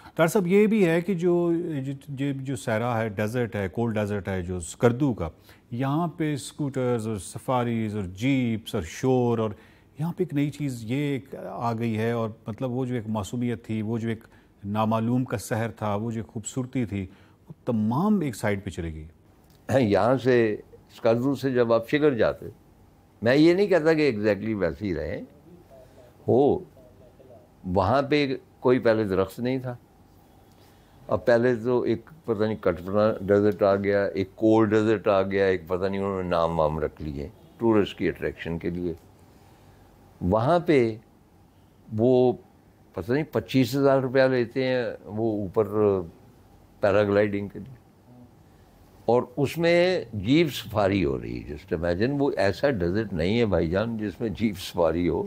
Doctor صاحب یہ بھی ہے کہ جو سیرا ہے, ڈیزرٹ ہے, کولڈ ڈیزرٹ ہے جو اسکردو کا, یہاں پہ اسکوٹرز اور سفاریز اور جیپس اور شور, اور یہاں پہ ایک نئی چیز یہ آ گئی ہے. اور مطلب وہ جو ایک معصومیت تھی, وہ جو ایک نامعلوم کا سحر تھا, وہ جو خوبصورتی تھی, وہ تمام ایک سائڈ پہ چلے گئی. یہاں سے اسکردو سے جب آپ شکر جاتے, میں یہ نہیں کہتا کہ ایگزیکٹلی ویسے ہی رہیں ہو, وہاں پہ کوئی پہلے درخت نہیں تھا. اب پہلے تو ایک پتہ نہیں کٹپنا ڈیزرٹ آ گیا, ایک کولڈ ڈیزرٹ آ گیا, ایک پتہ نہیں انہوں نے نام وام رکھ لیے ٹورسٹ کی اٹریکشن کے لیے. وہاں پہ وہ پتہ نہیں 25,000 روپیہ لیتے ہیں وہ اوپر پیراگلائڈنگ کے لیے, اور اس میں جیپ سفاری ہو رہی ہے. جسٹ امیجن, وہ ایسا ڈیزرٹ نہیں ہے بھائی جان جس میں جیپ سفاری ہو.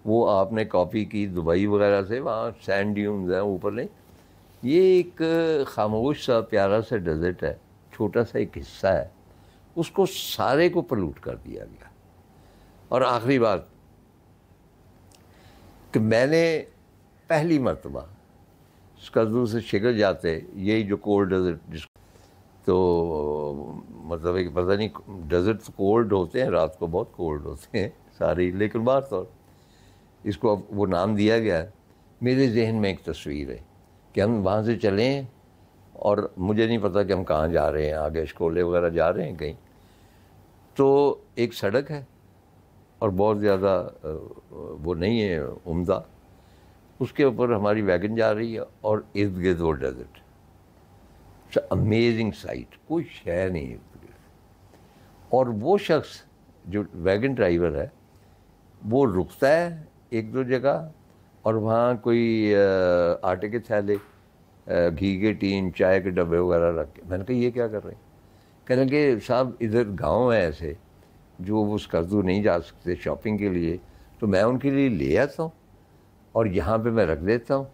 وہ آپ نے کاپی کی دبئی وغیرہ سے, وہاں سینڈ ڈیونز ہیں اوپر نہیں. یہ ایک خاموش سا پیارا سا ڈیزرٹ ہے, چھوٹا سا ایک حصہ ہے, اس کو سارے کو پلوٹ کر دیا گیا. اور آخری بات کہ میں نے پہلی مرتبہ اسکردو سے شکر جاتے, یہی جو کولڈ ڈیزرٹ جس تو مطلب ایک پتہ نہیں ڈیزرٹ کولڈ ہوتے ہیں, رات کو بہت کولڈ ہوتے ہیں ساری, لیکن بات طور اس کو اب وہ نام دیا گیا ہے. میرے ذہن میں ایک تصویر ہے کہ ہم وہاں سے چلیں, اور مجھے نہیں پتہ کہ ہم کہاں جا رہے ہیں, آگے اشکولے وغیرہ جا رہے ہیں کہیں, تو ایک سڑک ہے اور بہت زیادہ وہ نہیں ہے عمدہ, اس کے اوپر ہماری ویگن جا رہی ہے اور ارد گرد وہ ڈیزرٹ. امیزنگ سائٹ, کوئی شے نہیں ارد گرد. اور وہ شخص جو ویگن ڈرائیور ہے وہ رکتا ہے ایک دو جگہ, اور وہاں کوئی آٹے کے تھیلے, گھی کے ٹین, چائے کے ڈبے وغیرہ رکھ کے. میں نے کہا یہ کیا کر رہے ہیں؟ کہنے کہ صاحب ادھر گاؤں ہے ایسے جو وہ اسکردو نہیں جا سکتے شاپنگ کے لیے, تو میں ان کے لیے لے آتا ہوں اور یہاں پہ میں رکھ دیتا ہوں.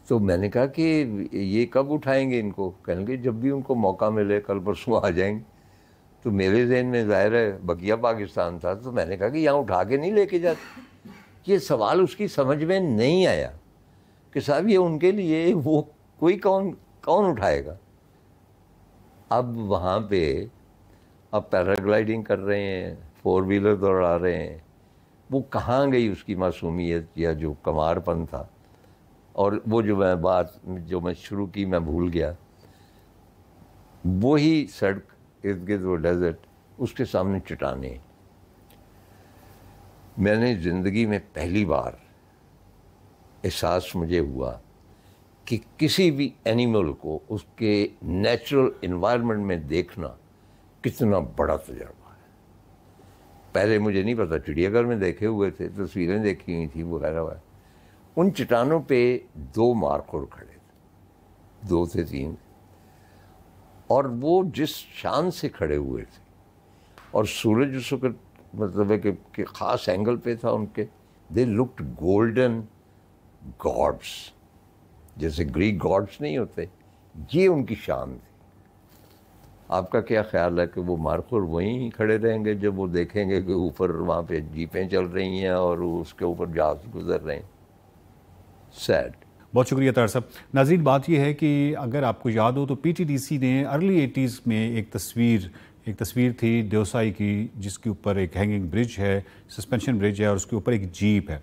تو میں نے کہا کہ یہ کب اٹھائیں گے ان کو؟ کہیں گے جب بھی ان کو موقع ملے, کل پرسوں آ جائیں گے. تو میرے ذہن میں ظاہر ہے بقیہ پاکستان تھا, تو میں نے کہا کہ یہاں اٹھا کے نہیں لے کے جاتے. یہ سوال اس کی سمجھ میں نہیں آیا کہ صاحب یہ ان کے لیے وہ کوئی کون اٹھائے گا. اب وہاں پہ اب پیراگلائڈنگ کر رہے ہیں, 4 ویلر دوڑا رہے ہیں. وہ کہاں گئی اس کی معصومیت یا جو کمار پن تھا؟ اور وہ جو میں شروع کی میں بھول گیا, وہی سڑک ارد گرد وہ ڈیزرٹ, اس کے سامنے چٹانیں. میں نے زندگی میں پہلی بار احساس مجھے ہوا کہ کسی بھی اینیمل کو اس کے نیچرل انوائرمنٹ میں دیکھنا کتنا بڑا تجربہ ہے. پہلے مجھے نہیں پتا, چڑیا گھر میں دیکھے ہوئے تھے, تصویریں دیکھی ہوئی تھیں وغیرہ وغیرہ. ان چٹانوں پہ 2 مارخور کھڑے تھے, 2 سے 3, اور وہ جس شان سے کھڑے ہوئے تھے, اور سورج اس وقت مطلب ہے کہ خاص اینگل پہ تھا ان کے. دے لکڈ گولڈن گاڈس, جیسے گریک گاڈس نہیں ہوتے, یہ ان کی شان تھی. آپ کا کیا خیال ہے کہ وہ مارخور وہیں کھڑے رہیں گے جب وہ دیکھیں گے کہ اوپر وہاں پہ جیپیں چل رہی ہیں اور اس کے اوپر جہاز گزر رہے ہیں؟ سیڈ. بہت شکریہ طاہر صاحب. ناظرین, بات یہ ہے کہ اگر آپ کو یاد ہو تو پی ٹی ڈی سی نے ارلی 80s میں ایک تصویر تھی دیوسائی کی, جس کے اوپر ایک ہینگنگ برج ہے, سسپینشن برج ہے, اور اس کے اوپر ایک جیپ ہے,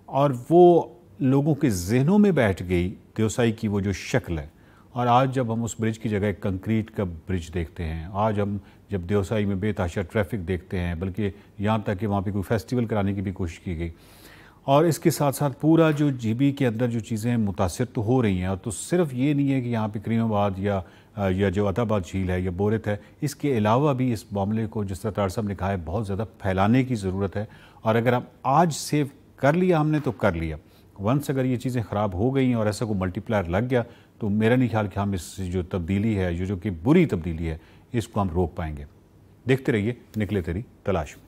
اور وہ لوگوں کے ذہنوں میں بیٹھ گئی دیوسائی کی وہ جو شکل ہے. اور آج جب ہم اس برج کی جگہ ایک کنکریٹ کا برج دیکھتے ہیں, آج ہم جب دیوسائی میں بے تحاشا ٹریفک دیکھتے ہیں, بلکہ یہاں تک کہ وہاں پہ کوئی فیسٹیول کرانے کی بھی کوشش کی گئی, اور اس کے ساتھ ساتھ پورا جو جی بی کے اندر جو چیزیں متاثر تو ہو رہی ہیں. اور تو صرف یہ نہیں ہے کہ یہاں پہ کریم آباد یا جو عطا آباد جھیل ہے یا بورت ہے, اس کے علاوہ بھی اس معاملے کو جس طرح طاہر صاحب نے کہا ہے بہت زیادہ پھیلانے کی ضرورت ہے. اور اگر ہم آج سے कर लिया हमने तो कर लिया। वंस अगर ये चीज़ें ख़राब हो गई और ऐसा कोई मल्टीप्लायर लग गया तो मेरा नहीं ख्याल कि हम इस जो तब्दीली है, जो कि बुरी तब्दीली है, इसको हम रोक पाएंगे। देखते रहिए निकले तेरी तलाश में।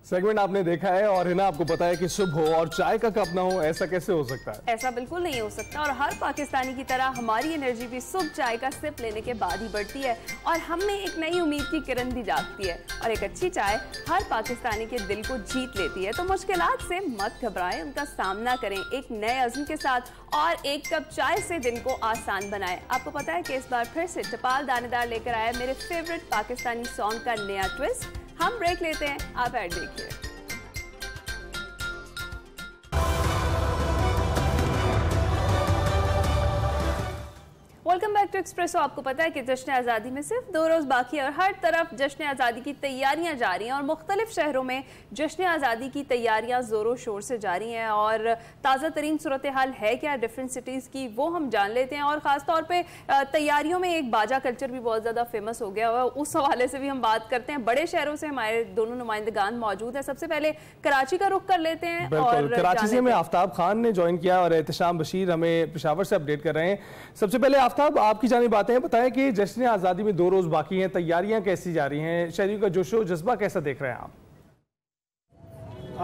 सेगमेंट आपने देखा है और है ना, आपको पता है कि सुबह हो और चाय का कप ना हो, ऐसा कैसे हो सकता है? ऐसा बिल्कुल नहीं हो सकता। और हर पाकिस्तानी की तरह हमारी एनर्जी भी सुबह चाय का सिप लेने के बाद ही बढ़ती है और हम में एक नई उम्मीद की किरण भी जागती है। और एक अच्छी चाय हर पाकिस्तानी के दिल को जीत लेती है। तो मुश्किलात से मत घबराएं, उनका सामना करें एक नए अज़्म के साथ और एक कप चाय से दिन को आसान बनाएं। आपको पता है कि इस बार फिर से टपाल दानेदार लेकर आया मेरे फेवरेट पाकिस्तानी सॉन्ग का नया ट्विस्ट। हम ब्रेक लेते हैं, आप ऐड देखिए। Welcome back to Express. आपको पता है कि जश्न आज़ादी में सिर्फ 2 रोज़ बाकी है और हर तरफ जश्न आज़ादी की तैयारियां जारी हैं और मुख्तलिफ शहरों में जश्न आज़ादी की तैयारियां ज़ोरों शोर से जारी हैं। और ताज़ा तरीन सूरत हाल है क्या डिफरेंट सिटीज़ की, वो हम जान लेते हैं। और ख़ास तौर पे तैयारियों में एक बाजा कल्चर भी बहुत ज़्यादा फेमस हो गया हुआ है, उस हवाले से भी हम बात करते हैं। बड़े शहरों से हमारे दोनों नुमाइंदगान मौजूद हैं। सबसे पहले कराची का रुख कर लेते हैं और कराची से हमें आफ्ताब खान ने ज्वाइन किया और एहतशाम बशीर हमें पेशावर से अपडेट कर रहे हैं। सबसे पहले आफ्ताब, आपकी जानी बातें हैं, बताएं कि जश्न आज़ादी में 2 रोज़ बाकी हैं, तैयारियां कैसी जा रही हैं, शहरियों का जोशो जज्बा कैसा देख रहे हैं आप?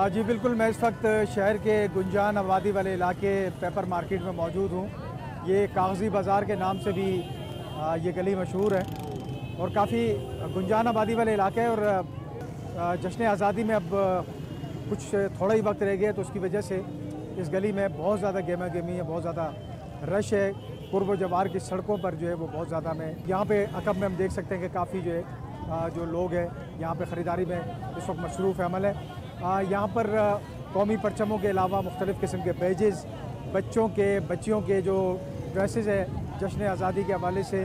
जी बिल्कुल, मैं इस वक्त शहर के गुंजान आबादी वाले इलाके पेपर मार्केट में मौजूद हूँ। ये कागज़ी बाज़ार के नाम से भी ये गली मशहूर है और काफ़ी गुंजान आबादी वाले इलाके है। और जश्न आज़ादी में अब कुछ थोड़ा ही वक्त रह गया तो उसकी वजह से इस गली में बहुत ज़्यादा गेमा गेमी है, बहुत ज़्यादा रश है। कुर्ब जवार की सड़कों पर जो है वो बहुत ज़्यादा में यहाँ पे अकब में हम देख सकते हैं कि काफ़ी जो है जो लोग हैं यहाँ पे ख़रीदारी में इस वक्त मसरूफ़ अमल है। यहाँ पर कौमी परचमों के अलावा मुख्तलिफ़ किस्म के बैजेज़, बच्चियों के जो ड्रेसेस है जश्न आज़ादी के हवाले से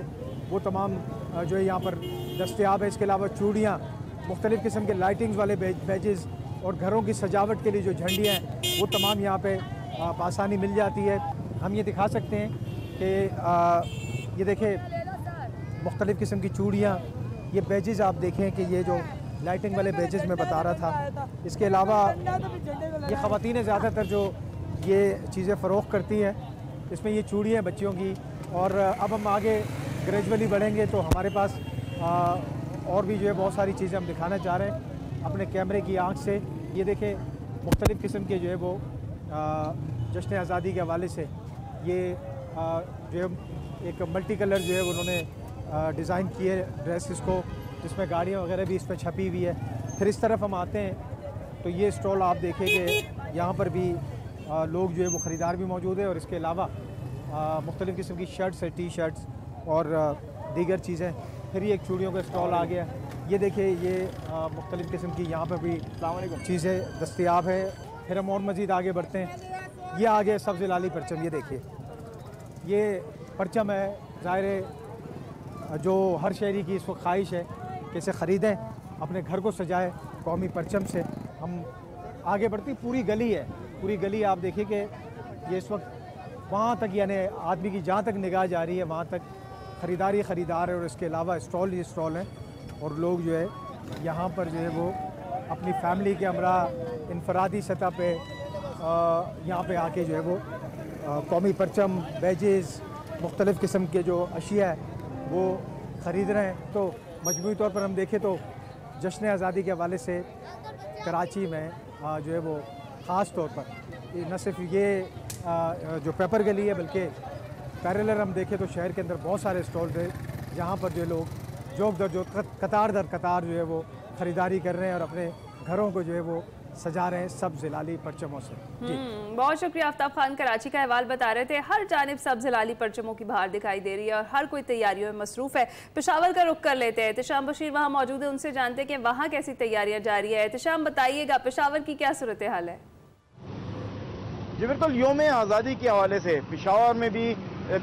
वो तमाम जो है यहाँ पर दस्तयाब है। इसके अलावा चूड़ियाँ, मुख्तलिफ़ किस्म के लाइटिंग्स वाले बैजेज़ और घरों की सजावट के लिए जो झंडियाँ हैं वो तमाम यहाँ पे आसानी मिल जाती है। हम ये दिखा सकते हैं कि ये देखें मुख्तलिफ़ किस्म की चूड़ियाँ, ये बैजेज़ आप देखें कि ये जो लाइटिंग वाले बैजेज़ मैं बता रहा था। इसके अलावा ये ख़वातीनें ज़्यादातर जो ये चीज़ें फ़रोख्त करती हैं, इसमें ये चूड़ियाँ बच्चियों की। और अब हम आगे ग्रेजुअली बढ़ेंगे तो हमारे पास और भी जो है बहुत सारी चीज़ें हम दिखाना चाह रहे हैं अपने कैमरे की आँख से। ये देखें मुख्तलिफ़ किस्म के जो है वो जश्न आज़ादी के हवाले से ये जो है एक मल्टी कलर जो है उन्होंने डिज़ाइन किए ड्रेसेस को, जिसमें गाड़ियाँ वगैरह भी इस पर छपी हुई है। फिर इस तरफ हम आते हैं तो ये स्टॉल आप देखें कि यहाँ पर भी लोग जो है वो ख़रीदार भी मौजूद है और इसके अलावा मुख्तलिफ़ किस्म की शर्ट्स है, टी शर्ट्स और दीगर चीज़ें। फिर ये एक चूड़ियों का स्टॉल आ गया। ये देखिए ये मुख्तलिफ़ किस्म की यहाँ पर भी चीज़ें दस्तयाब है। फिर हम और मज़ीद आगे बढ़ते हैं। ये आ गया सब्ज़ लाली परचम। ये देखिए ये परचम है, ज़ाहिर है जो हर शहरी की इस वक्त ख्वाहिश है कि इसे ख़रीदें, अपने घर को सजाएं कौमी परचम से। हम आगे बढ़ती, पूरी गली है, पूरी गली आप देखिए कि ये इस वक्त वहाँ तक, यानी आदमी की जहाँ तक निगाह जा रही है वहाँ तक ख़रीदार है। और इसके अलावा स्टॉल ही स्टॉल हैं और लोग जो है यहाँ पर जो है वो अपनी फैमिली के हमरा इनफरादी सतह पे यहाँ पे आके जो है वो कौमी परचम, बैजेज़, मुख्तलिफ़ किस्म के जो अशिया है वो ख़रीद रहे हैं। तो मजमूई तौर पर हम देखें तो जश्न आज़ादी के हवाले से कराची में जो है वो ख़ास तौर पर न सिर्फ ये जो पेपर गली है बल्कि पैरेलल हम देखें तो शहर के अंदर बहुत सारे स्टॉल्स हैं जहाँ पर जो लोग जोक दर जो कतार दर कतार जो है वो ख़रीदारी कर रहे हैं और अपने घरों को जो है वो सजा रहे हैं सब्ज़ लाली परचमों से। बहुत शुक्रिया आफ्ताब खान, कराची का अहवाल बता रहे थे। हर जानिब सब्ज़ लाली परचमों की बहार दिखाई दे रही है और हर कोई तैयारियों में मसरूफ़ है। पेशावर का रुख कर लेते हैं। एहतशाम बशीर वहाँ मौजूद है, उनसे जानते हैं कि वहाँ कैसी तैयारियाँ जारी है। एहतशाम बताइएगा, पेशावर की क्या सूरत हाल है? जी बिल्कुल, यौम आज़ादी के हवाले से पेशावर में भी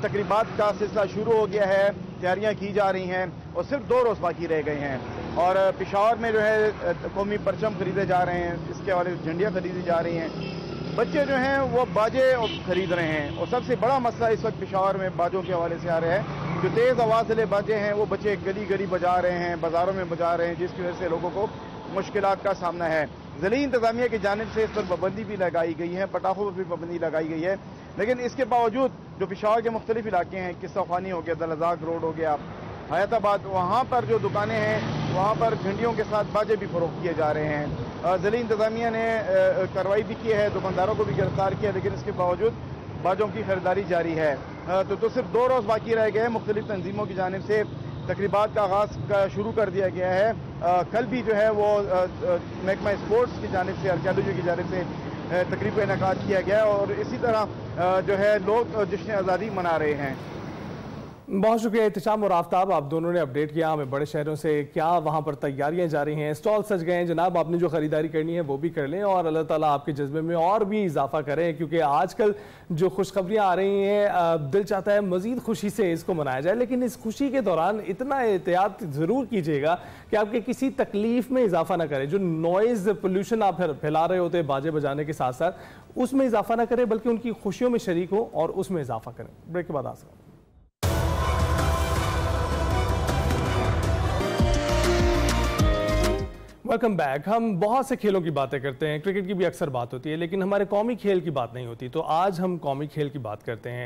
तकरीबात का सिलसिला शुरू हो गया है, तैयारियां की जा रही हैं और सिर्फ 2 रोज़ बाकी रह गए हैं। और पेशावर में जो है कौमी परचम खरीदे जा रहे हैं, इसके हवाले से झंडियाँ खरीदी जा रही हैं। बच्चे जो हैं वो बाजे खरीद रहे हैं और सबसे बड़ा मसला इस वक्त पेशावर में बाजों के हवाले से आ रहा है جو تیز آواز والے باجے ہیں وہ بچے گلی گلی بجا رہے ہیں، بازاروں میں بجا رہے ہیں، جس کی وجہ سے لوگوں کو مشکلات کا سامنا ہے۔ ضلعی انتظامیہ کی جانب سے اس پر پابندی بھی لگائی گئی ہے، پٹاخوں پر بھی پابندی لگائی گئی ہے، لیکن اس کے باوجود جو پشاور کے مختلف علاقے ہیں، قصہ خوانی ہو گیا، دلازاق روڈ ہو گیا، حیات آباد، وہاں پر جو دکانیں ہیں وہاں پر گھنٹیوں کے ساتھ باجے بھی فروخت کیے جا رہے ہیں۔ ضلعی انتظامیہ نے کارروائی بھی کی ہے، دکانداروں کو بھی گرفتار کیا، لیکن اس کے باوجود باجوں کی خریداری جاری ہے۔ تو صرف 2 روز باقی رہ گئے ہیں، مختلف تنظیموں کی جانب سے تقریبات کا آغاز شروع کر دیا گیا ہے۔ کل بھی جو ہے وہ محکمہ اسپورٹس کی جانب سے، آرکیالوجی کی جانب سے تقریب کا انعقاد کیا گیا ہے، اور اسی طرح جو ہے لوگ جشن آزادی منا رہے ہیں۔ بہت شکریہ احتشام اور آفتاب، آپ دونوں نے اپڈیٹ کیا ہمیں بڑے شہروں سے کیا وہاں پر تیاریاں جاری ہیں، اسٹال سج گئے ہیں۔ جناب آپ نے جو خریداری کرنی ہے وہ بھی کر لیں، اور اللہ تعالیٰ آپ کے جذبے میں اور بھی اضافہ کریں، کیونکہ آج کل جو خوشخبریاں آ رہی ہیں دل چاہتا ہے مزید خوشی سے اس کو منایا جائے، لیکن اس خوشی کے دوران اتنا احتیاط ضرور کیجیے گا کہ آپ کے کسی تکلیف میں اضافہ نہ کرے۔ جو نوائز پولوشن آپ پھیلا رہے ہوتے ہیں باجے بجانے کے ساتھ ساتھ، اس میں اضافہ نہ کریں بلکہ ان کی خوشیوں میں شریک ہو اور اس میں اضافہ کریں۔ بریک کے بعد آ سکتے ہیں۔ Welcome back. ہم بہت سے کھیلوں کی باتیں کرتے ہیں، کرکٹ کی بھی اکثر بات ہوتی ہے، لیکن ہمارے قومی کھیل کی بات نہیں ہوتی، تو آج ہم قومی کھیل کی بات کرتے ہیں،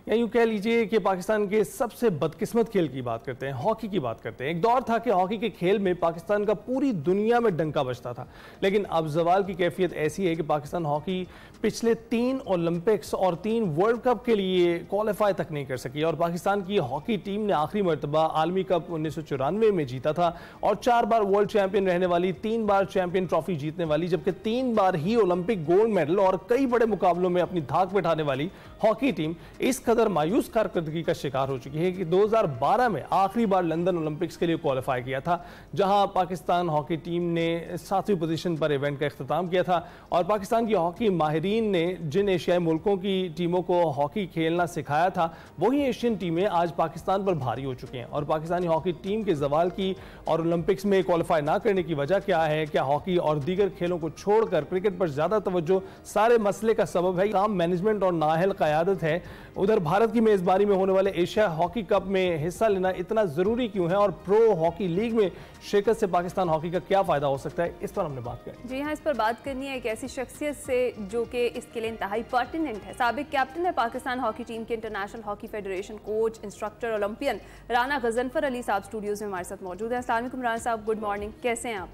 یا یوں کہہ لیجئے کہ پاکستان کے سب سے بدقسمت کھیل کی بات کرتے ہیں، ہاکی کی بات کرتے ہیں۔ ایک دور تھا کہ ہاکی کے کھیل میں پاکستان کا پوری دنیا میں ڈنکا بجتا تھا، لیکن اب زوال کی کیفیت ایسی ہے کہ پاکستان ہاکی پچھلے 3 اولمپکس اور 3 ورلڈ کپ کے لیے کوالیفائی تک نہیں کر سکی، اور پاکستان کی ہاکی ٹیم نے آخری مرتبہ عالمی کپ 1994 میں جیتا تھا، اور 4 بار ورلڈ چیمپئن رہنے والی، 3 بار چیمپئن ٹرافی جیتنے والی، جبکہ 3 بار ہی اولمپک گولڈ میڈل اور کئی بڑے مقابلوں میں اپنی دھاک بٹھانے والی ہاکی ٹیم اس قدر مایوس کارکردگی کا شکار ہو چکی ہے کہ 2012 میں آخری بار لندن اولمپکس کے لیے کوالیفائی کیا تھا، جہاں پاکستان ہاکی ٹیم نے 7ویں پوزیشن پر ایونٹ کا اختتام کیا تھا، اور پاکستان کی ہاکی ماہرین نے جن ایشیائی ملکوں کی ٹیموں کو ہاکی کھیلنا سکھایا تھا، وہی ایشین ٹیمیں آج پاکستان پر بھاری ہو چکی ہیں۔ اور پاکستانی ہاکی ٹیم کے زوال کی اور اولمپکس میں کوالیفائی نہ کرنے کی وجہ کیا ہے؟ کیا ہاکی اور دیگر کھیلوں کو چھوڑ کر کرکٹ پر زیادہ توجہ سارے مسئلے کا سبب ہے؟ کام مینجمنٹ اور نااہل قیادت ہے؟ ادھر بھارت کی میزبانی میں ہونے والے ایشیا ہاکی کپ میں حصہ لینا اتنا ضروری کیوں ہے، اور پرو ہاکی لیگ میں شرکت سے پاکستان ہاکی کا کیا فائدہ ہو سکتا ہے؟ اس پر ہم نے بات کی۔ جی ہاں، اس پر بات کرنی ہے ایک ایسی شخصیت سے جو کہ اس کے لیے انتہائی پرٹیننٹ ہے۔ سابق کیپٹن ہے پاکستان ہاکی ٹیم کے، international hockey federation coach, instructor, olympian Rana Ghazanfar Ali صاحب اسٹوڈیوز میں ہمارے ساتھ موجود ہیں۔ السلام علیکم رانا صاحب، گڈ مارننگ، کیسے ہیں آپ؟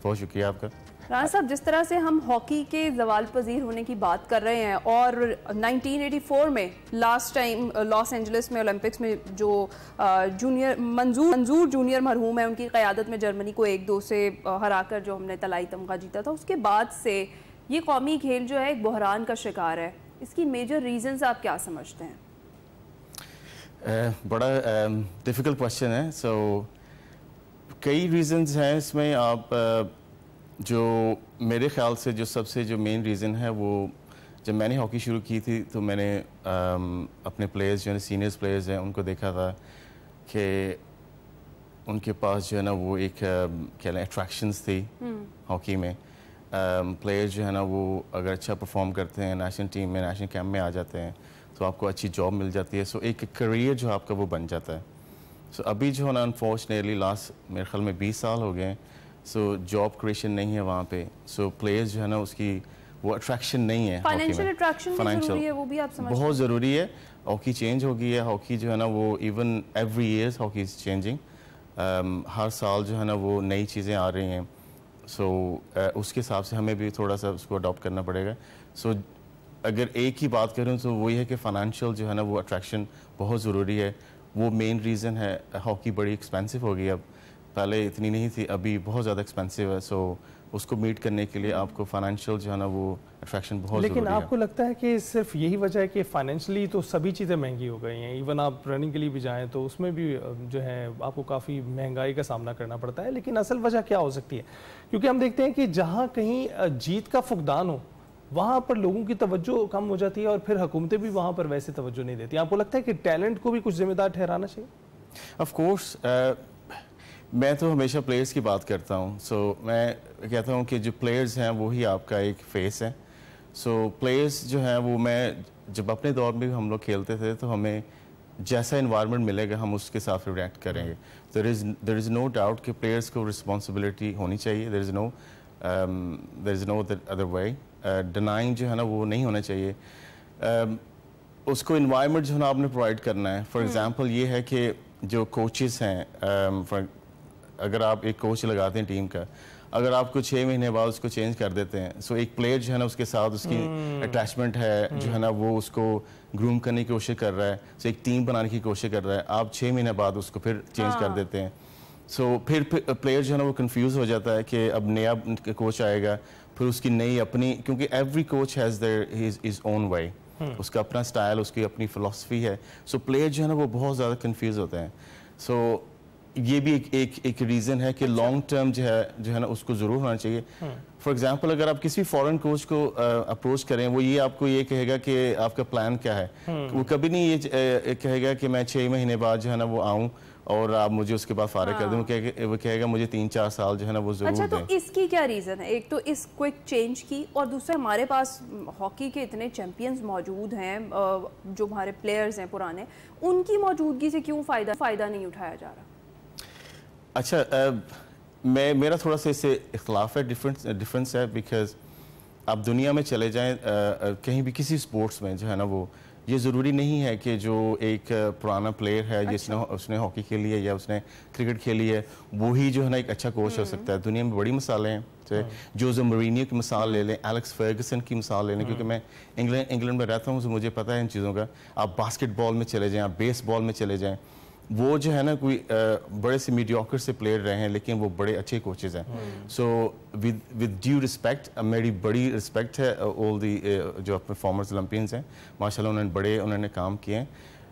بہت شکریہ آپ کا۔ رانا صاحب، جس طرح سے ہم ہاکی کے زوال پذیر ہونے کی بات کر رہے ہیں، اور 1984 میں لاسٹ ٹائم لاس اینجلس میں اولمپکس میں جو منظور جونیئر مرحوم ہے، ان کی قیادت میں جرمنی کو 1-2 سے ہرا کر جو ہم نے طلائی تمغہ جیتا تھا، اس کے بعد سے یہ قومی کھیل جو ہے ایک بحران کا شکار ہے۔ اس کی میجر ریزنز آپ کیا سمجھتے ہیں؟ بڑا ڈیفیکلٹ کوشچن ہے۔ سو کئی ریزنز ہیں اس میں۔ آپ جو میرے خیال سے جو سب سے جو مین ریزن ہے، وہ جب میں نے ہاکی شروع کی تھی تو میں نے اپنے پلیئرز جو ہے سینئرز پلیئرز ہیں ان کو دیکھا تھا کہ ان کے پاس جو ہے نا وہ ایک کیا لیں اٹریکشنز تھی ہاکی میں۔ پلیئر جو ہے نا وہ اگر اچھا پرفارم کرتے ہیں نیشنل ٹیم میں، نیشنل کیمپ میں آ جاتے ہیں تو آپ کو اچھی جاب مل جاتی ہے، سو ایک کریئر جو آپ کا وہ بن جاتا ہے۔ سو ابھی جو ہے نا انفارچونیٹلی لاسٹ میرے خیال میں 20 سال ہو گئے ہیں، سو جاب کریشن نہیں ہے وہاں پہ، سو پلیئرز جو ہے نا اس کی وہ اٹریکشن نہیں ہے۔ فائنینشیل اٹریکشن بھی ضروری ہے، وہ بھی آپ سمجھتے ہیں؟ بہت ضروری ہے۔ ہاکی چینج ہو گئی ہے، ہاکی جو ہے نا وہ even every year hockey is changing, ہر سال جو ہے نا وہ نئی چیزیں آ رہی ہیں، سو اس کے حساب سے ہمیں بھی تھوڑا سا اس کو اڈاپٹ کرنا پڑے گا۔ سو اگر ایک ہی بات کروں تو وہ یہ ہے کہ فائنینشیل جو ہے نا وہ اٹریکشن بہت ضروری ہے، وہ مین ریزن ہے۔ ہاکی بڑی ایکسپینسو ہو گئی، اب پہلے اتنی نہیں تھی، ابھی بہت زیادہ ایکسپینسو ہے، سو اس کو میٹ کرنے کے لیے آپ کو فائنینشیل جو ہے نا وہ اٹریکشن بہت ضروری ہے۔ لیکن آپ کو لگتا ہے کہ صرف یہی وجہ ہے کہ فائنینشلی تو سبھی چیزیں مہنگی ہو گئی ہیں، ایون آپ رننگ کے لیے بھی جائیں تو اس میں بھی جو ہے آپ کو کافی مہنگائی کا سامنا کرنا پڑتا ہے، لیکن اصل وجہ کیا ہو سکتی ہے؟ کیونکہ ہم دیکھتے ہیں کہ جہاں کہیں جیت کا فقدان ہو وہاں پر لوگوں کی توجہ کم ہو جاتی ہے، اور پھر حکومتیں بھی وہاں پر ویسے توجہ نہیں دیتی۔ آپ کو لگتا ہے کہ ٹیلنٹ کو بھی کچھ ذمہ دار ٹھہرانا چاہیے؟ آف کورس، میں تو ہمیشہ پلیئرز کی بات کرتا ہوں، سو میں کہتا ہوں کہ جو پلیئرز ہیں وہی آپ کا ایک فیس ہے۔ سو پلیئرز جو ہیں وہ، میں جب اپنے دور میں بھی ہم لوگ کھیلتے تھے تو ہمیں जैसा इन्वायरमेंट मिलेगा हम उसके साथ रिएक्ट करेंगे. देयर इज़ नो डाउट कि प्लेयर्स को रिस्पॉन्सिबिलिटी होनी चाहिए. There is no other way. Denying जो है ना वो नहीं होना चाहिए. उसको इन्वायरमेंट जो है ना आपने प्रोवाइड करना है. फॉर एग्जांपल ये है कि जो कोचेस हैं, अगर आप एक कोच लगाते हैं टीम का, अगर आपको 6 महीने बाद उसको चेंज कर देते हैं, सो एक प्लेयर जो है ना उसके साथ उसकी अटैचमेंट है जो है ना वो उसको ग्रूम करने की कोशिश कर रहा है, सो एक टीम बनाने की कोशिश कर रहा है, आप 6 महीने बाद उसको फिर चेंज कर देते हैं. सो फिर प्लेयर जो है ना वो कंफ्यूज हो जाता है कि अब नया कोच आएगा, फिर उसकी नई अपनी, क्योंकि every coach has their his own way, उसका अपना स्टाइल, उसकी अपनी फिलॉसफी है. सो प्लेयर जो है ना वो बहुत ज़्यादा कंफ्यूज होते हैं. सो ये भी एक रीज़न है कि लॉन्ग टर्म जो है ना उसको ज़रूर होना चाहिए. फॉर एग्जांपल अगर आप किसी फॉरेन कोच को अप्रोच करें, वो ये आपको ये कहेगा कि आपका प्लान क्या है. वो कभी नहीं ये कहेगा कि मैं 6 महीने बाद जो है ना वो आऊँ और आप मुझे उसके बाद फारिग कर दें. वो कहेगा मुझे 3-4 साल जो है ना वो ज़रूर अच्छा, दें. तो इसकी क्या रीज़न है? एक तो इस क्विक चेंज की, और दूसरा हमारे पास हॉकी के इतने चैंपियंस मौजूद हैं, जो हमारे प्लेयर्स हैं पुराने, उनकी मौजूदगी से क्यों फ़ायदा नहीं उठाया जा रहा? अच्छा, मेरा थोड़ा सा इससे इख्तलाफ है, डिफरेंस है. बिकॉज आप दुनिया में चले जाएं कहीं भी किसी स्पोर्ट्स में जो है ना वो, ये ज़रूरी नहीं है कि जो एक पुराना प्लेयर है जिसने उसने हॉकी खेली है या उसने क्रिकेट खेली है, वो ही जो है ना एक अच्छा कोच हो सकता है. दुनिया में बड़ी मिसालें हैं. जोज़े मोरिनियो की मिसाल ले लें, एलेक्स फर्गसन की मिसाल ले लें, क्योंकि मैं इंग्लैंड में रहता हूँ तो मुझे पता है इन चीज़ों का. आप बास्केटबॉल में चले जाएँ, आप बेसबॉल में चले जाएँ, वो जो है ना कोई बड़े से मीडियोकर से प्लेयर रहे हैं लेकिन वो बड़े अच्छे कोचेस हैं. सो विद ड्यू रिस्पेक्ट, मेरी बड़ी रिस्पेक्ट है ऑल दी जो अपने फॉर्मर्स ओलंपियंस हैं, माशाल्लाह उन्होंने काम किए हैं.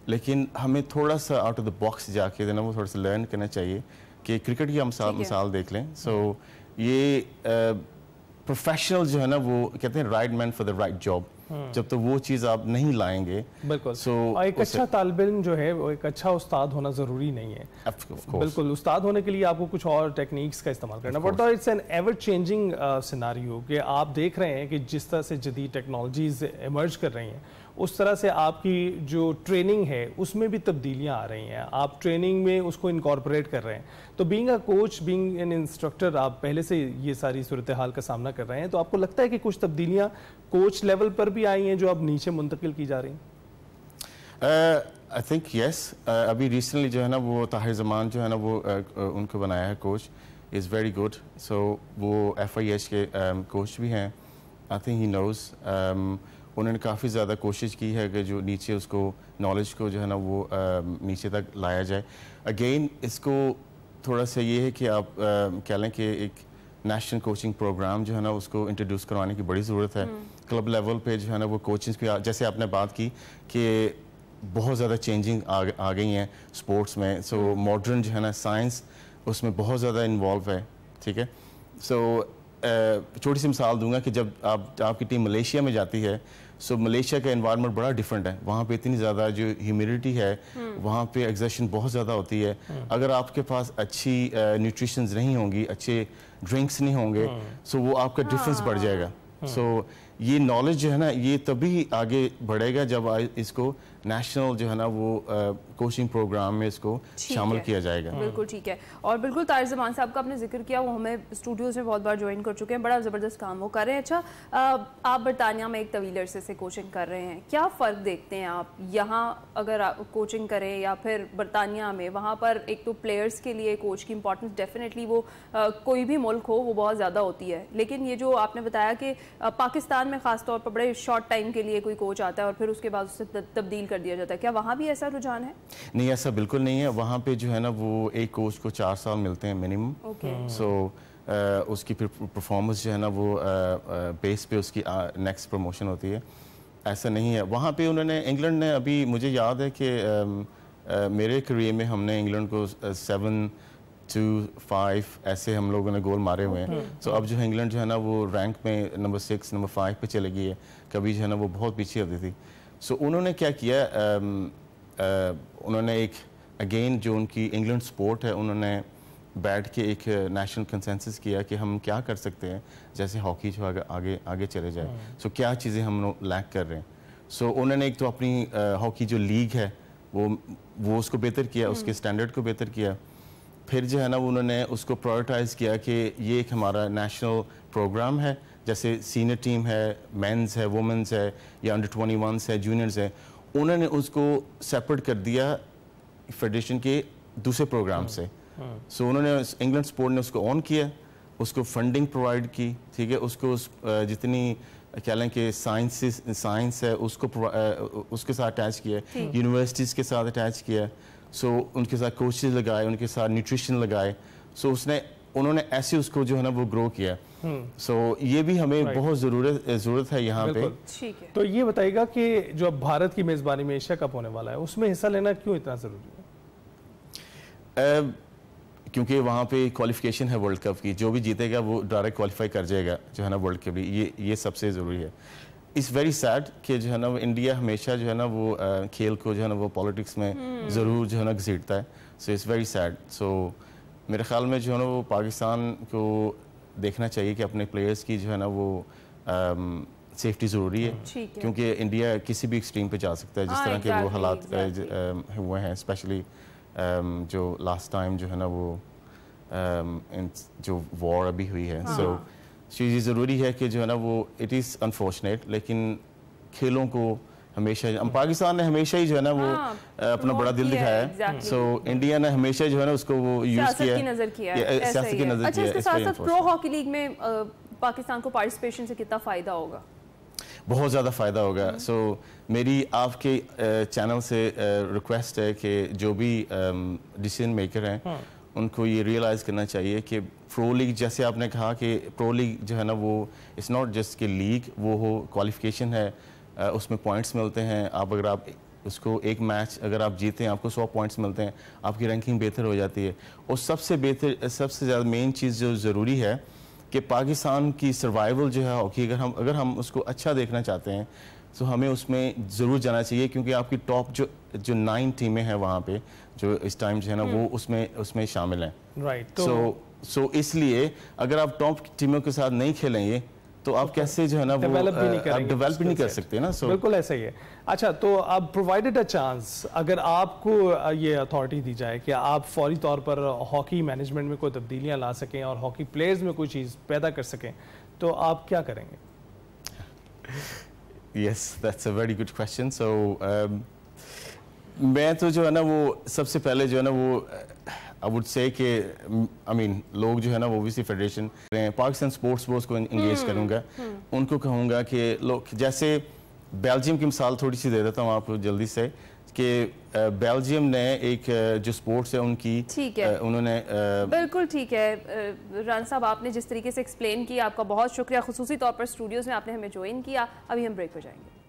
लेकिन हमें थोड़ा सा आउट ऑफ द बॉक्स जाके ना वो थोड़ा सा लर्न करना चाहिए कि क्रिकेट की मिसाल देख लें. सो ये प्रोफेशनल जो है ना वो कहते हैं right man for the right job. जब तो वो चीज़ आप नहीं लाएंगे, बिल्कुल. और एक अच्छा तालिब इल्म जो है वो एक अच्छा उस्ताद होना ज़रूरी नहीं है. बिल्कुल, उस्ताद होने के लिए आपको कुछ और टेक्निक्स का इस्तेमाल करना पड़ता है. It's an ever changing scenario कि आप देख रहे हैं कि जिस तरह से जदीद टेक्नोलॉजीज़ इमर्ज कर रही हैं, उस तरह से आपकी जो ट्रेनिंग है उसमें भी तब्दीलियाँ आ रही हैं. आप ट्रेनिंग में उसको इनकॉर्पोरेट कर रहे हैं. तो being a coach, being an instructor, आप पहले से ये सारी सूरत हाल का सामना कर रहे हैं, तो आपको लगता है कि कुछ तब्दीलियाँ कोच लेवल पर भी आई हैं जो अब नीचे मुंतकिल की जा रही हैं? I think yes. अभी रिसेंटली जो है ना वो ताहिर ज़मान जो है ना वो उनको बनाया है कोच, इज़ वेरी गुड. सो वो FIH के कोच भी हैं. I think he knows. उन्होंने काफ़ी ज़्यादा कोशिश की है कि जो नीचे उसको नॉलेज को जो है ना वो नीचे तक लाया जाए. अगेन इसको थोड़ा सा ये है कि आप कह लें कि एक नेशनल कोचिंग प्रोग्राम जो है ना उसको इंट्रोड्यूस करवाने की बड़ी ज़रूरत है. क्लब लेवल पे जो है ना वो कोचिंग भी, जैसे आपने बात की कि बहुत ज़्यादा चेंजिंग आ गई हैं स्पोर्ट्स में. सो मॉडर्न जो है ना साइंस उसमें बहुत ज़्यादा इन्वॉल्व है. ठीक है. सो छोटी सी मिसाल दूंगा कि जब आपकी टीम मलेशिया में जाती है, सो मलेशिया का एनवायरनमेंट बड़ा डिफरेंट है. वहाँ पे इतनी ज़्यादा जो ह्यूमिडिटी है, वहाँ पे एग्जर्शन बहुत ज़्यादा होती है. अगर आपके पास अच्छी न्यूट्रिशंस नहीं होंगी, अच्छे ड्रिंक्स नहीं होंगे, सो वो आपका डिफरेंस बढ़ जाएगा. सो ये नॉलेज जो है ना ये तभी आगे बढ़ेगा जब इसको नेशनल जो है ना वो कोचिंग प्रोग्राम में इसको शामिल किया जाएगा. बिल्कुल ठीक है. और बिल्कुल ताहिर ज़मान साहब का आपने जिक्र किया, वो हमें स्टूडियोज़ में बहुत बार ज्वाइन कर चुके हैं, बड़ा ज़बरदस्त काम वो कर रहे हैं. अच्छा, आप बरतानिया में एक तवील अरसे से कोचिंग कर रहे हैं, क्या फ़र्क देखते हैं आप यहाँ अगर आप कोचिंग करें या फिर बरतानिया में? वहाँ पर एक तो प्लेयर्स के लिए कोच की इंपॉर्टेंस डेफिनेटली वो कोई भी मुल्क हो वो बहुत ज़्यादा होती है, लेकिन ये जो आपने बताया कि पाकिस्तान में ख़ास तौर पर बड़े शॉर्ट टाइम के लिए कोई कोच आता है और फिर उसके बाद उससे तब्दील कर दिया जाता है, क्या वहाँ भी ऐसा रुझान है? नहीं, ऐसा बिल्कुल नहीं है. वहाँ पे जो है ना वो एक कोच को 4 साल मिलते हैं मिनिमम. सो उसकी फिर परफॉर्मेंस जो है ना वो बेस पे उसकी नेक्स्ट प्रमोशन होती है. ऐसा नहीं है वहाँ पे. उन्होंने इंग्लैंड ने अभी, मुझे याद है कि मेरे करियर में हमने इंग्लैंड को 7-5 ऐसे हम लोगों ने गोल मारे हुए हैं. सो अब जो है इंग्लैंड जो है ना वो रैंक में नंबर 6, नंबर 5 पे चले गई है. कभी जो है ना वो बहुत पीछे होती थी. सो उन्होंने क्या किया, उन्होंने एक अगेन जो उनकी इंग्लैंड स्पोर्ट है, उन्होंने बैठ के एक नेशनल कंसेंसस किया कि हम क्या कर सकते हैं जैसे हॉकी जो आगे चले जाए. सो क्या चीज़ें हम लोग लैक कर रहे हैं. सो उन्होंने एक तो अपनी हॉकी जो लीग है وہ اس کو بہتر کیا, اس کے اسٹینڈرڈ کو بہتر کیا. پھر جو ہے نا انہوں نے اس کو پرائورٹائز کیا کہ یہ ایک ہمارا نیشنل پروگرام ہے, جیسے سینئر ٹیم ہے, مینز ہے, وومنز ہے, یا انڈر 21 ہے, جونیئرز ہے. انہوں نے اس کو سیپریٹ کر دیا فیڈریشن کے دوسرے پروگرام سے. سو انہوں نے انگلینڈ سپورٹ نے اس کو آن کیا, اس کو فنڈنگ پرووائڈ کی, ٹھیک ہے, اس کو جتنی کہہ لیں کہ سائنس ہے اس کے ساتھ اٹیچ کیا, یونیورسٹیز کے ساتھ اٹیچ کیا. سو ان کے ساتھ کوچز لگائے, ان کے ساتھ نیوٹریشن لگائے. سو انہوں نے ایسے اس کو جو ہے نا وہ گرو کیا. سو یہ بھی ہمیں بہت ضرورت ہے یہاں پہ. تو یہ بتائیے گا کہ جو اب بھارت کی میزبانی میں ایشیا کپ ہونے والا ہے, اس میں حصہ لینا کیوں اتنا ضروری ہے؟ کیونکہ وہاں پہ کوالیفیکیشن ہے ورلڈ کپ کی, جو بھی جیتے گا وہ ڈائریکٹ کوالیفائی کر جائے گا جو ہے نا ورلڈ کپ. یہ سب سے ضروری ہے. اٹس ویری سیڈ کہ جو ہے نا انڈیا ہمیشہ جو ہے نا وہ کھیل کو جو ہے نا وہ پالیٹکس میں ضرور جو ہے نا گھسیٹتا ہے. So it's very sad. So میرے خیال میں جو ہے نا وہ پاکستان کو دیکھنا چاہیے کہ اپنے پلیئرز کی جو ہے نا وہ سیفٹی ضروری ہے, کیونکہ انڈیا کسی بھی ایکسٹریم پہ جا سکتا ہے جس طرح کے وہ حالات ہوئے ہیں, اسپیشلی جو لاسٹ ٹائم جو ہے نا وہ جو وار ابھی ہوئی ہے. سو یہ ضروری ہے کہ جو ہے نا وہ اٹ از انفارچونیٹ, لیکن کھیلوں کو ہمیشہ پاکستان نے ہمیشہ ہی جو ہے نا وہ اپنا بڑا دل دکھایا ہے. سو انڈیا نے ہمیشہ جو ہے نا اس کو وہ یوز کیا, سیاست کی نظر کیا. اس کے ساتھ ساتھ پرو ہاکی لیگ میں پاکستان کو پارٹیسپیشن سے کتنا فائدہ ہوگا؟ بہت زیادہ فائدہ ہوگا. سو میری آپ کے چینل سے ریکویسٹ ہے کہ جو بھی ڈیسیژن میکر ہیں ان کو یہ ریئلائز کرنا چاہیے کہ پرو لیگ, جیسے آپ نے کہا کہ پرو لیگ جو ہے نا وہ اٹس ناٹ جسٹ کہ لیگ وہ ہو, کوالیفیکیشن ہے, اس میں پوائنٹس ملتے ہیں. اگر آپ اس کو ایک میچ اگر آپ جیتے ہیں آپ کو 100 پوائنٹس ملتے ہیں, آپ کی رینکنگ بہتر ہو جاتی ہے. اور سب سے زیادہ مین چیز جو ضروری ہے کہ پاکستان کی سروائیول جو ہے ہاکی, اگر ہم اس کو اچھا دیکھنا چاہتے ہیں تو ہمیں اس میں ضرور جانا چاہیے, کیونکہ آپ کی ٹاپ جو 9 ٹیمیں ہیں وہاں پہ جو اس ٹائم جو ہے نا وہ اس میں شامل ہیں. سو اس لیے اگر آپ ٹاپ ٹیموں کے ساتھ نہیں کھیلیں گے تو آپ کیسے جو ہے نا وہ ڈیولپ بھی نہیں کر سکتے نا. بالکل ایسا ہی ہے. اچھا, تو اب پرووائڈڈ اے چانس, اگر آپ کو یہ اتھارٹی دی جائے کہ آپ فوری طور پر ہاکی مینجمنٹ میں کوئی تبدیلیاں لا سکیں اور ہاکی پلیئرز میں کوئی چیز پیدا کر سکیں, تو آپ کیا کریں گے؟ Yes, that's a very good question. So میں تو جو ہے نا وہ سب سے پہلے جو ہے نا وہ I would say کہ لوگ جو ہے نا وہ obviously federation Pakistan sports board کو انگیج کروں گا. ان کو کہوں گا کہ لوگ جیسے بیلجیم کی مثال تھوڑی سی دے دیتا ہوں آپ کو جلدی سے, کہ بیلجیم نے ایک جو سپورٹس ہے ان کی انہوں نے بالکل ٹھیک ہے. رانا صاحب, آپ نے جس طریقے سے ایکسپلین کیا آپ کا بہت شکریہ. خصوصی طور پر اسٹوڈیوز میں آپ نے ہمیں جوائن کیا. ابھی ہم بریک پہ جائیں گے.